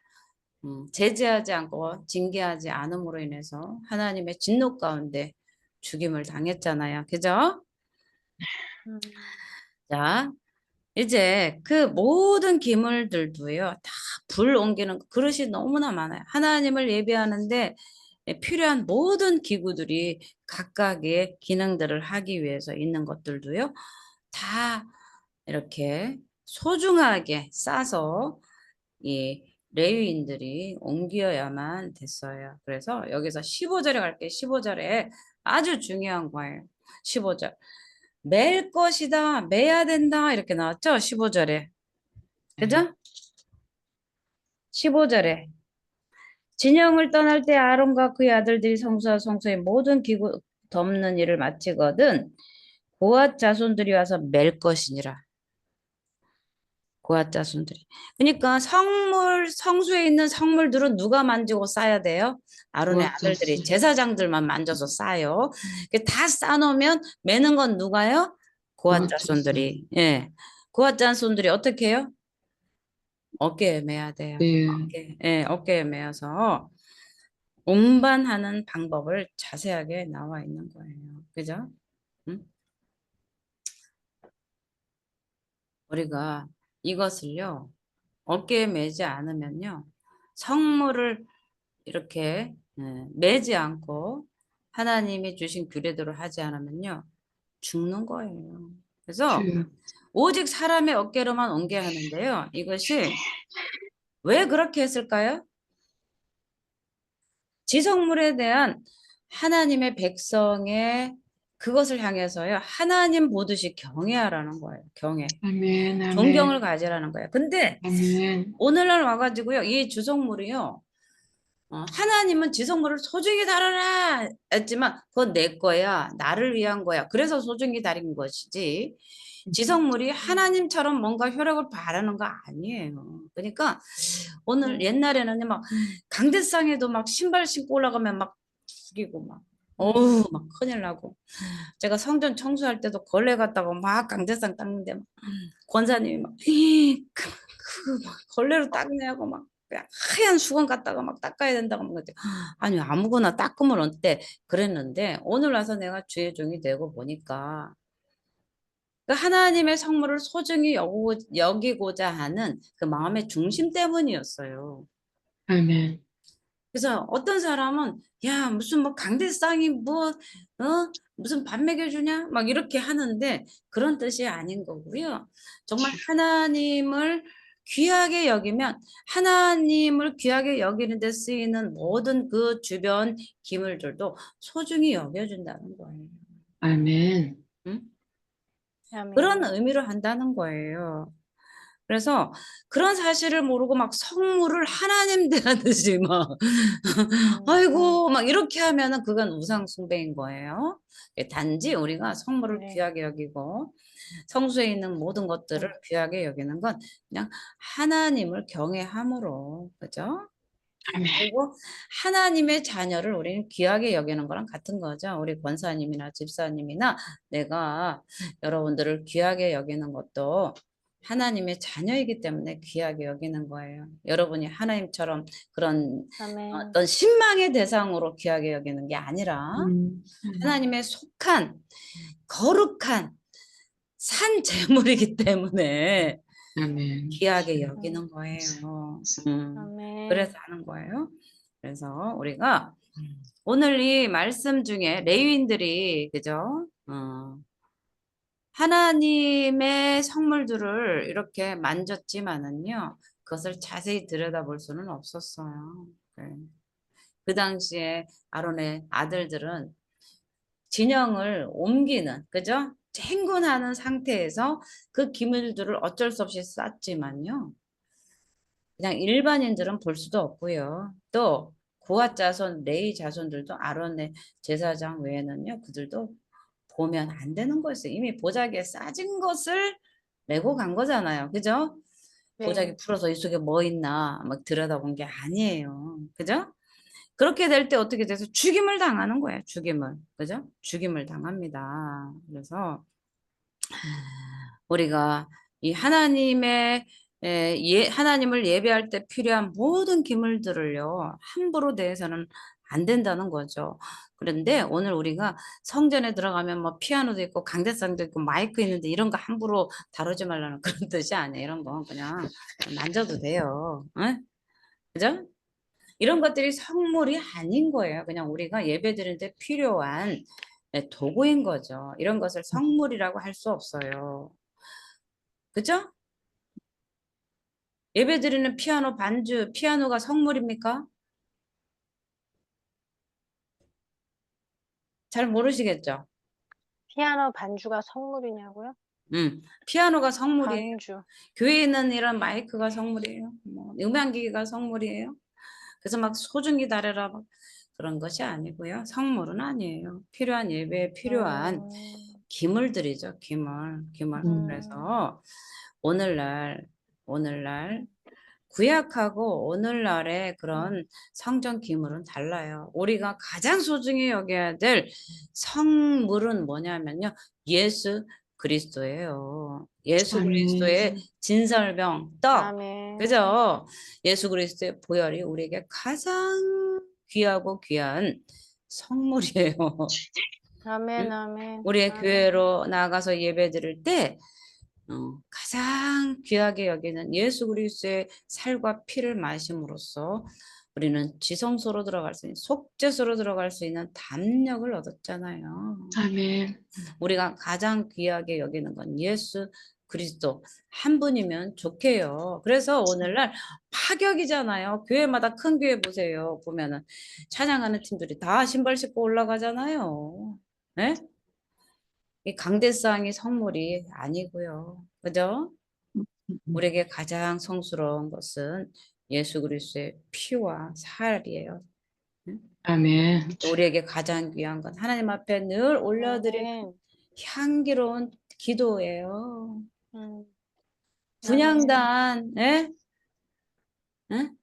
제재하지 않고 징계하지 않음으로 인해서 하나님의 진노 가운데 죽임을 당했잖아요. 그죠? 음, 자, 이제 그 모든 기물들도요, 다 불 옮기는 그릇이 너무나 많아요. 하나님을 예배하는데 필요한 모든 기구들이 각각의 기능들을 하기 위해서 있는 것들도요, 다 이렇게 소중하게 싸서 이 레위인들이 옮겨야만 됐어요. 그래서 여기서 15절에 갈게요. 15절에 아주 중요한 거예요. 15절. 맬 것이다, 매야 된다 이렇게 나왔죠? 15절에. 네. 그죠? 15절에 진영을 떠날 때 아론과 그의 아들들이 성소와 성소의 모든 기구 덮는 일을 마치거든 고앗 자손들이 와서 맬 것이니라. 고앗 자손들이. 그러니까 성수에 있는 성물들은 누가 만지고 싸야 돼요? 아론의 아들들이, 고아자스, 제사장들만 만져서 싸요. 다 싸놓으면 매는 건 누가요? 고앗 고아자스. 자손들이. 예. 고앗 자손들이 어떻게 해요? 어깨에 매야 돼요. 네. 어깨에 매어서 운반하는 방법을 자세하게 나와 있는 거예요. 그죠? 응? 우리가 이것을요, 어깨에 매지 않으면요, 성물을 이렇게 매지 않고 하나님이 주신 규례대로 하지 않으면요, 죽는 거예요. 그래서 주여. 오직 사람의 어깨로만 옮겨야 하는데요. 이것이 왜 그렇게 했을까요? 지성물에 대한 하나님의 백성의 그것을 향해서요. 하나님 보듯이 경외하라는 거예요. 경외. 아멘, 존경을 아멘, 가지라는 거예요. 근데 아멘. 오늘날 와가지고요. 이 주성물이요. 하나님은 지성물을 소중히 다뤄라 했지만 그건 내 거야. 나를 위한 거야. 그래서 소중히 다린 것이지. 지성물이 하나님처럼 뭔가 효력을 발하는 거 아니에요. 그러니까 오늘 옛날에는 막 강대상에도 막 신발 신고 올라가면 막 죽이고 막 어우 막 큰일 나고 제가 성전 청소할 때도 걸레 갖다가 막 강대상 닦는데 막 권사님이 막 막 걸레로 닦냐고 막 그냥 하얀 수건 갖다가 막 닦아야 된다고 막 그랬더니 아니 아무거나 닦으면 어때 그랬는데 오늘 와서 내가 주의 종이 되고 보니까 그 하나님의 성물을 소중히 여기고자 하는 그 마음의 중심 때문이었어요. 아멘. 그래서 어떤 사람은 야 무슨 뭐 강대상이 뭐 무슨 밥 먹여주냐 막 이렇게 하는데 그런 뜻이 아닌 거고요. 정말 하나님을 귀하게 여기면 하나님을 귀하게 여기는 데 쓰이는 모든 그 주변 기물들도 소중히 여겨준다는 거예요. 아멘. 응? 그런 아멘. 의미로 한다는 거예요. 그래서 그런 사실을 모르고 막 성물을 하나님 대하듯이 막 아이고 막 이렇게 하면은 그건 우상 숭배인 거예요. 단지 우리가 성물을 네. 귀하게 여기고 성수에 있는 모든 것들을 네. 귀하게 여기는 건 그냥 하나님을 경외함으로 그죠? 아멘. 그리고 하나님의 자녀를 우리는 귀하게 여기는 거랑 같은 거죠. 우리 권사님이나 집사님이나 내가 여러분들을 귀하게 여기는 것도 하나님의 자녀이기 때문에 귀하게 여기는 거예요. 여러분이 하나님처럼 그런 아멘. 어떤 신망의 대상으로 귀하게 여기는 게 아니라 음, 하나님의 속한 거룩한 산 재물이기 때문에 아멘. 귀하게 여기는 거예요. 그래서 아멘. 하는 거예요. 그래서 우리가 오늘 이 말씀 중에 레위인들이 그죠? 하나님의 선물들을 이렇게 만졌지만은요, 그것을 자세히 들여다볼 수는 없었어요. 네. 그 당시에 아론의 아들들은 진영을 옮기는, 그죠? 행군하는 상태에서 그 기물들을 어쩔 수 없이 쌌지만요. 그냥 일반인들은 볼 수도 없고요. 또 고앗 자손, 레위 자손들도 아론의 제사장 외에는요, 그들도 보면 안 되는 거였어요. 이미 보자기에 싸진 것을 메고 간 거잖아요. 그죠? 보자기 네. 풀어서 이 속에 뭐 있나 막 들여다본 게 아니에요. 그죠? 그렇게 될 때 어떻게 돼서 죽임을 당하는 거예요. 죽임을. 그죠? 죽임을 당합니다. 그래서 우리가 이 하나님의 하나님을 예배할 때 필요한 모든 기물들을요, 함부로 내서는 안 된다는 거죠. 그런데 오늘 우리가 성전에 들어가면 뭐 피아노도 있고 강대상도 있고 마이크 있는데 이런 거 함부로 다루지 말라는 그런 뜻이 아니에요. 이런 건 그냥 만져도 돼요. 응? 그죠? 이런 것들이 성물이 아닌 거예요. 그냥 우리가 예배 드리는데 필요한 도구인 거죠. 이런 것을 성물이라고 할 수 없어요. 그죠? 예배 드리는 피아노 반주, 피아노가 성물입니까? 잘 모르시겠죠? 피아노 반주가 선물이냐고요? 피아노가 성물이에요. 반주. 교회에 있는 이런 마이크가 성물이에요. 뭐 음향기기가 성물이에요. 그래서 막 소중히 다뤄라 막 그런 것이 아니고요. 성물은 아니에요. 필요한 예배에 필요한 음, 기물들이죠. 기물. 음, 그래서 오늘날 구약하고 오늘날의 그런 성전 기물은 달라요. 우리가 가장 소중히 여겨야 될 성물은 뭐냐면요. 예수 그리스도예요. 예수 그리스도의 아멘. 진설병, 떡. 아멘. 그죠? 예수 그리스도의 보혈이 우리에게 가장 귀하고 귀한 성물이에요. 아멘, 응? 아멘, 우리의 아멘. 교회로 나가서 예배 드릴 때 가장 귀하게 여기는 예수 그리스도의 살과 피를 마심으로써 우리는 지성소로 들어갈 수 있는 속죄소로 들어갈 수 있는 담력을 얻었잖아요. 아멘. 우리가 가장 귀하게 여기는 건 예수 그리스도 한 분이면 좋게요. 그래서 오늘날 파격이잖아요. 교회마다 큰 교회 보세요. 보면은 찬양하는 팀들이 다 신발 신고 올라가잖아요. 네? 이 강대상이 성물이 아니고요. 그죠? 우리에게 가장 성스러운 것은 예수 그리스도의 피와 살이에요. 응? 아멘. 우리에게 가장 귀한 건 하나님 앞에 늘 올려드리는 아멘. 향기로운 기도예요. 음, 아멘. 분향단, 예? 응?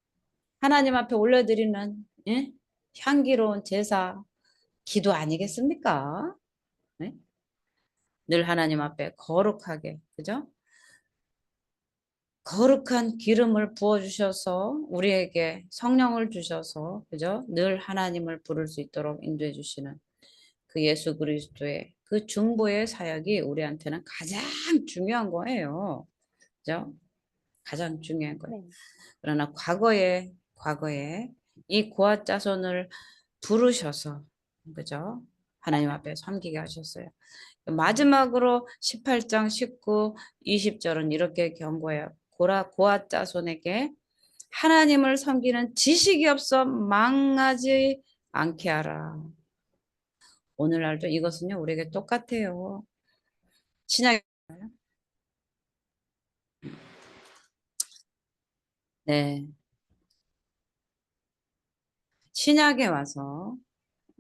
하나님 앞에 올려드리는 예? 향기로운 제사, 기도 아니겠습니까? 네? 늘 하나님 앞에 거룩하게, 그죠? 거룩한 기름을 부어주셔서 우리에게 성령을 주셔서 그죠? 늘 하나님을 부를 수 있도록 인도해 주시는 그 예수 그리스도의 그 중보의 사역이 우리한테는 가장 중요한 거예요. 그죠? 가장 중요한 거예요. 네. 그러나 과거에 이 고아 자손을 부르셔서 그죠? 하나님 앞에 섬기게 하셨어요. 마지막으로 18장 19, 20절은 이렇게 경고해요. 고아 자손에게 하나님을 섬기는 지식이 없어 망하지 않게 하라. 오늘날도 이것은요, 우리에게 똑같아요. 신약, 네. 신약에 와서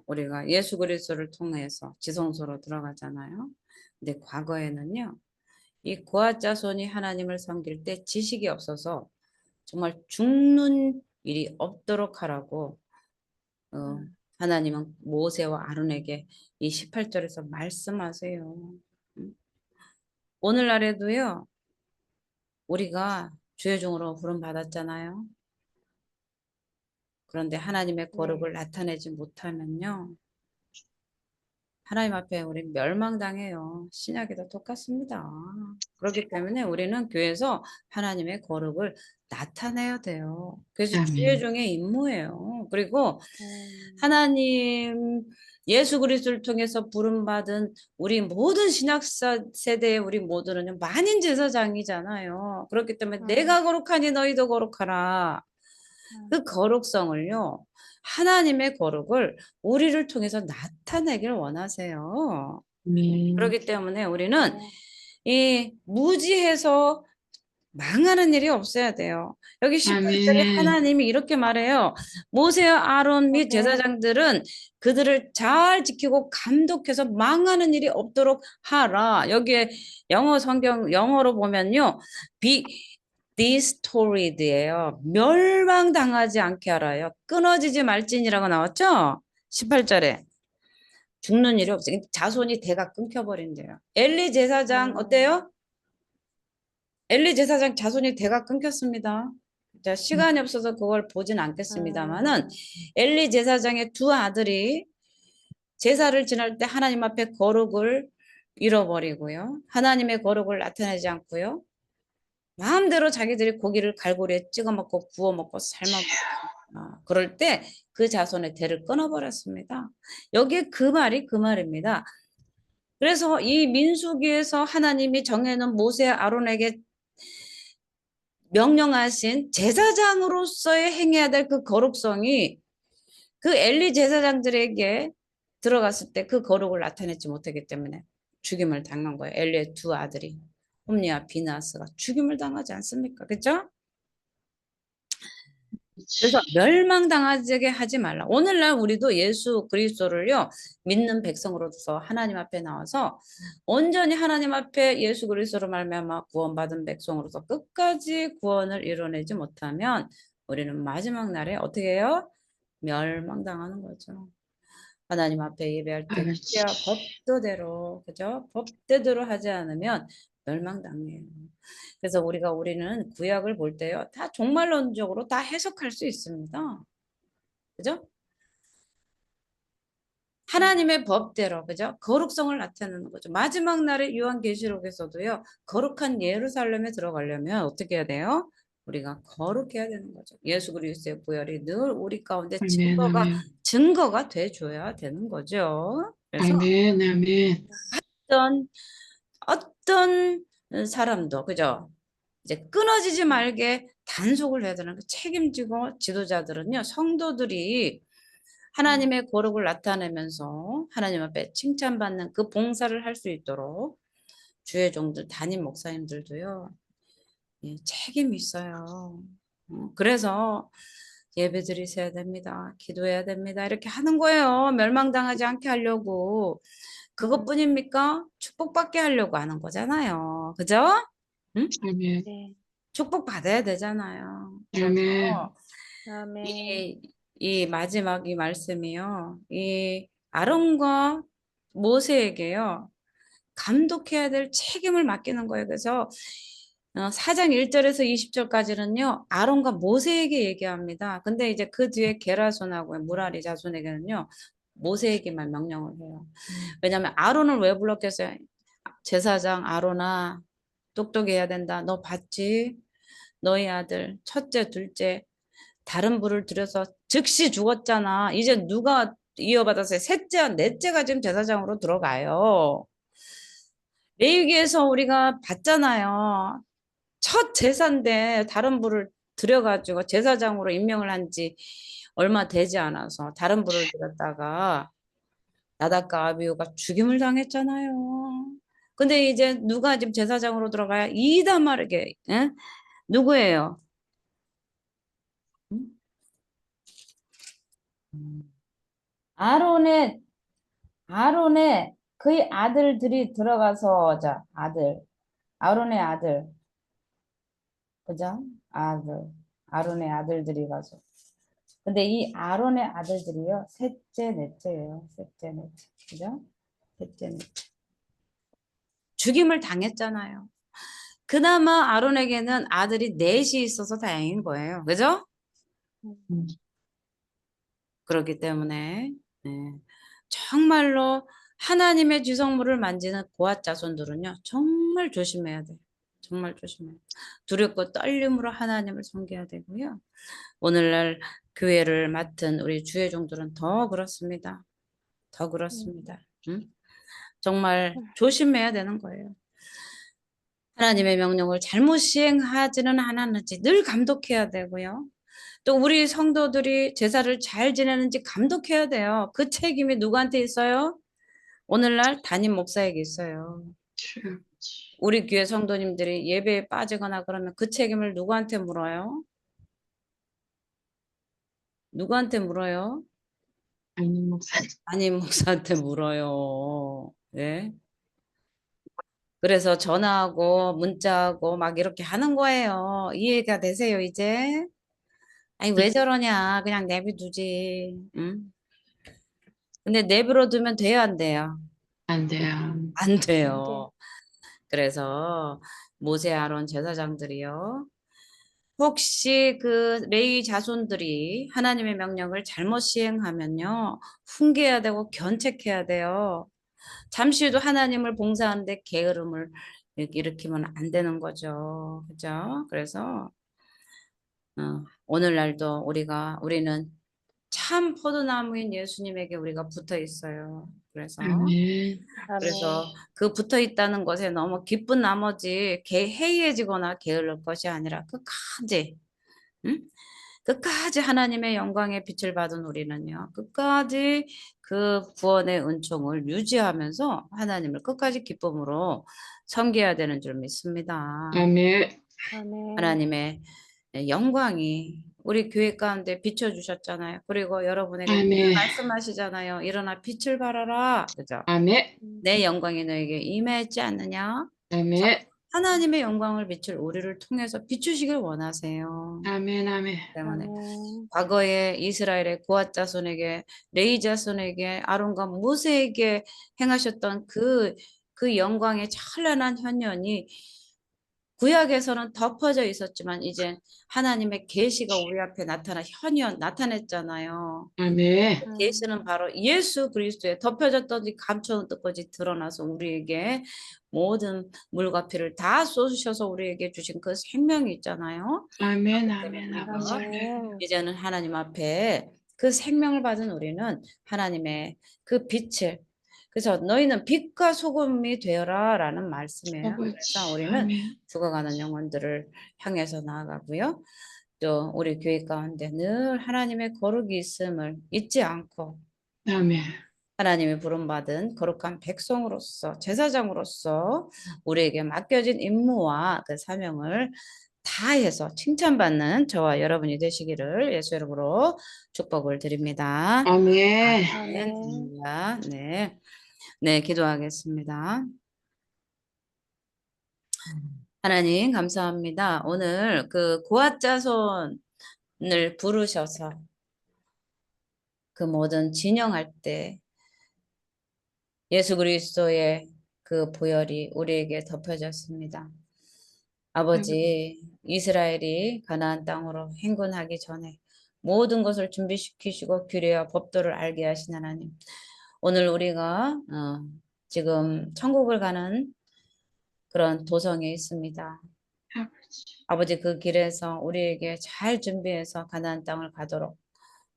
우리가 예수 그리스도를 통해서 지성소로 들어가잖아요. 근데 과거에는요, 이 고아 자손이 하나님을 섬길 때 지식이 없어서 정말 죽는 일이 없도록 하라고 음, 하나님은 모세와 아론에게 이 18절에서 말씀하세요. 음. 오늘날에도요. 우리가 주의 종으로 부름 받았잖아요. 그런데 하나님의 네. 거룩을 나타내지 못하면요. 하나님 앞에 우리 멸망당해요. 신약에도 똑같습니다. 그렇기 때문에 우리는 교회에서 하나님의 거룩을 나타내야 돼요. 그래서 주의 아멘. 종의 임무예요. 그리고 음, 하나님 예수 그리스도를 통해서 부름받은 우리 모든 신약 세대의 우리 모두는 만인 제사장이잖아요. 그렇기 때문에 내가 거룩하니 너희도 거룩하라. 그 거룩성을요. 하나님의 거룩을 우리를 통해서 나타내길 원하세요. 아멘. 그렇기 때문에 우리는 네. 이 무지해서 망하는 일이 없어야 돼요. 여기 18절에 아멘. 하나님이 이렇게 말해요. 모세와 아론 및 네. 제사장들은 그들을 잘 지키고 감독해서 망하는 일이 없도록 하라. 여기에 영어로 보면요. be destroyed예요. 멸망당하지 않게 하라요. 끊어지지 말지니라고 나왔죠? 18절에. 죽는 일이 없어요. 자손이 대가 끊겨버린대요. 엘리 제사장 어때요? 엘리 제사장 자손이 대가 끊겼습니다. 자, 시간이 없어서 그걸 보진 않겠습니다만은 엘리 제사장의 두 아들이 제사를 지낼 때 하나님 앞에 거룩을 잃어버리고요. 하나님의 거룩을 나타내지 않고요. 마음대로 자기들이 고기를 갈고리에 찍어 먹고 구워 먹고 삶아 먹고 그럴 때 그 자손의 대를 끊어버렸습니다. 여기에 그 말이 그 말입니다. 그래서 이 민수기에서 하나님이 정해놓은 모세 아론에게 명령하신 제사장으로서의 행해야 될 그 거룩성이 그 엘리 제사장들에게 들어갔을 때 그 거룩을 나타내지 못하기 때문에 죽임을 당한 거예요. 엘리의 두 아들이 홈리와 비나스가 죽임을 당하지 않습니까? 그렇죠? 그래서 멸망당하게 하지 말라. 오늘날 우리도 예수 그리스도를요 믿는 백성으로서 하나님 앞에 나와서 온전히 하나님 앞에 예수 그리스도로 말미암아 구원받은 백성으로서 끝까지 구원을 이뤄내지 못하면 우리는 마지막 날에 어떻게 해요? 멸망당하는 거죠. 하나님 앞에 예배할 때 그야 법도대로 그죠? 법대로 하지 않으면 멸망당해요. 그래서 우리는 구약을 볼 때요 다 종말론적으로 다 해석할 수 있습니다. 그죠? 하나님의 법대로 그죠? 거룩성을 나타내는 거죠. 마지막 날에 요한계시록에서도요 거룩한 예루살렘에 들어가려면 어떻게 해야 돼요? 우리가 거룩해야 되는 거죠. 예수 그리스도의 보혈이 늘 우리 가운데 아멘. 아멘. 증거가 돼줘야 되는 거죠. 그래서 아멘. 아멘. 어떤 사람도 그죠? 이제 끊어지지 말게 단속을 해야 되는 거 책임지고 지도자들은요 성도들이 하나님의 거룩을 나타내면서 하나님 앞에 칭찬받는 그 봉사를 할 수 있도록 주의 종들 담임 목사님들도요 책임이 있어요. 그래서 예배 드리셔야 됩니다. 기도해야 됩니다. 이렇게 하는 거예요. 멸망당하지 않게 하려고. 그것뿐입니까? 축복받게 하려고 하는 거잖아요. 그죠? 응? 아멘. 네. 축복받아야 되잖아요. 아멘. 그래서 아멘. 이 마지막 이 말씀이요. 이 아론과 모세에게요. 감독해야 될 책임을 맡기는 거예요. 그래서 4장 1절에서 20절까지는요. 아론과 모세에게 얘기합니다. 근데 이제 그 뒤에 게라손하고 무라리 자손에게는요. 모세에게만 명령을 해요. 왜냐하면 아론을 왜 불렀겠어요? 제사장 아론아 똑똑해야 된다. 너 봤지? 너희 아들 첫째 둘째 다른 불을 들여서 즉시 죽었잖아. 이제 누가 이어받아서 셋째 넷째가 지금 제사장으로 들어가요. 레위기에서 우리가 봤잖아요. 첫 제사인데 다른 불을 들여가지고 제사장으로 임명을 한 지 얼마 되지 않아서 다른 불을 들였다가 나답과 아비후가 죽임을 당했잖아요. 근데 이제 누가 지금 제사장으로 들어가야 이다말에게 누구예요? 음? 아론의 그의 아들들이 들어가서 자 아론의 아들 그죠? 아론의 아들들이 가서 근데 이 아론의 아들들이요 셋째 넷째예요. 셋째 넷째 그죠? 셋째 넷째 죽임을 당했잖아요. 그나마 아론에게는 아들이 넷이 있어서 다행인 거예요. 그죠? 그렇기 때문에 네. 정말로 하나님의 지성물을 만지는 고아 자손들은요, 정말 조심해야 돼요. 정말 조심해요. 두렵고 떨림으로 하나님을 섬겨야 되고요. 오늘날 교회를 맡은 우리 주의 종들은 더 그렇습니다. 더 그렇습니다. 응? 정말 조심해야 되는 거예요. 하나님의 명령을 잘못 시행하지는 않았는지 늘 감독해야 되고요. 또 우리 성도들이 제사를 잘 지내는지 감독해야 돼요. 그 책임이 누구한테 있어요? 오늘날 담임 목사에게 있어요. 주여. 우리 교회 성도님들이 예배에 빠지거나 그러면 그 책임을 누구한테 물어요? 누구한테 물어요? 담임 목사님. 담임 목사한테 물어요. 네. 그래서 전화하고 문자하고 막 이렇게 하는 거예요. 이해가 되세요, 이제? 아니, 왜 저러냐. 그냥 내비두지. 응? 근데 내버려 두면 돼요, 안 돼요? 안 돼요. 안 돼요. 그래서 모세 아론 제사장들이요. 혹시 그 레위 자손들이 하나님의 명령을 잘못 시행하면요. 훈계해야 되고 견책해야 돼요. 잠시도 하나님을 봉사하는데 게으름을 일으키면 안 되는 거죠. 그죠? 그래서 오늘날도 우리는 참 포도나무인 예수님에게 우리가 붙어 있어요. 그래서 아멘. 그래서 그 붙어 있다는 것에 너무 기쁜 나머지 해이해지거나 게을릴 것이 아니라 끝까지 응? 끝까지 하나님의 영광의 빛을 받은 우리는요. 끝까지 그 구원의 은총을 유지하면서 하나님을 끝까지 기쁨으로 섬겨야 되는 줄 믿습니다. 아멘. 아멘. 하나님의 영광이 우리 교회 가운데 비춰주셨잖아요. 그리고 여러분에게 아멘. 말씀하시잖아요. 일어나 빛을 발하라. 그죠? 아멘. 내 영광이 너에게 임했지 않느냐? 아멘. 하나님의 영광을 비출 우리를 통해서 비추시길 원하세요. 아멘. 아멘. 때문에 아멘. 과거에 이스라엘의 고앗 자손에게 레위 자손에게 아론과 모세에게 행하셨던 그 영광의 찬란한 현현이 구약에서는 덮어져 있었지만 이제 하나님의 계시가 우리 앞에 나타냈잖아요. 아멘. 계시는 바로 예수 그리스도에 덮여졌던지 감춰졌던지 드러나서 우리에게 모든 물과 피를 다 쏟으셔서 우리에게 주신 그 생명이 있잖아요. 아멘. 그렇기 아멘. 때문에 아버지. 아멘. 이제는 하나님 앞에 그 생명을 받은 우리는 하나님의 그 빛을 그래서 너희는 빛과 소금이 되어라 라는 말씀이에요. 아버지. 그래서 우리는 아멘. 죽어가는 영혼들을 향해서 나아가고요. 또 우리 교회 가운데 늘 하나님의 거룩이 있음을 잊지 않고 아멘. 하나님의 부름받은 거룩한 백성으로서 제사장으로서 우리에게 맡겨진 임무와 그 사명을 다해서 칭찬받는 저와 여러분이 되시기를 예수 이름으로 축복을 드립니다. 아멘. 아멘. 네, 네, 기도하겠습니다. 하나님 감사합니다. 오늘 그 고앗 자손을 부르셔서 그 모든 진영할 때 예수 그리스도의 그 보혈이 우리에게 덮여졌습니다. 아버지, 이스라엘이 가나안 땅으로 행군하기 전에 모든 것을 준비시키시고 규례와 법도를 알게 하신 하나님. 오늘 우리가 지금 천국을 가는 그런 도성에 있습니다. 아버지. 아버지 그 길에서 우리에게 잘 준비해서 가나안 땅을 가도록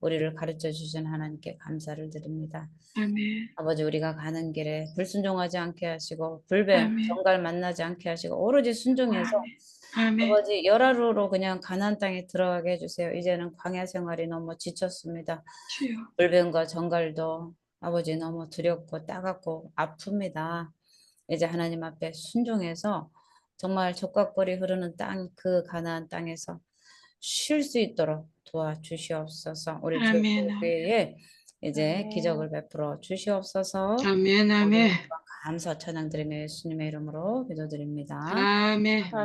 우리를 가르쳐 주신 하나님께 감사를 드립니다. 아멘. 아버지 우리가 가는 길에 불순종하지 않게 하시고 불뱀, 아멘. 정갈 만나지 않게 하시고 오로지 순종해서 아멘. 아버지 열하루로 그냥 가나안 땅에 들어가게 해주세요. 이제는 광야 생활이 너무 지쳤습니다. 주여. 불뱀과 정갈도 아버지 너무 두렵고 따갑고 아픕니다. 이제 하나님 앞에 순종해서 정말 적각벌이 흐르는 땅, 그 가나안 땅에서 쉴 수 있도록 도와주시옵소서. 우리 아멘. 교회에 이제 아멘. 기적을 베풀어 주시옵소서. 아멘. 아멘. 감사 찬양 드리며 예수님의 이름으로 기도드립니다. 아멘.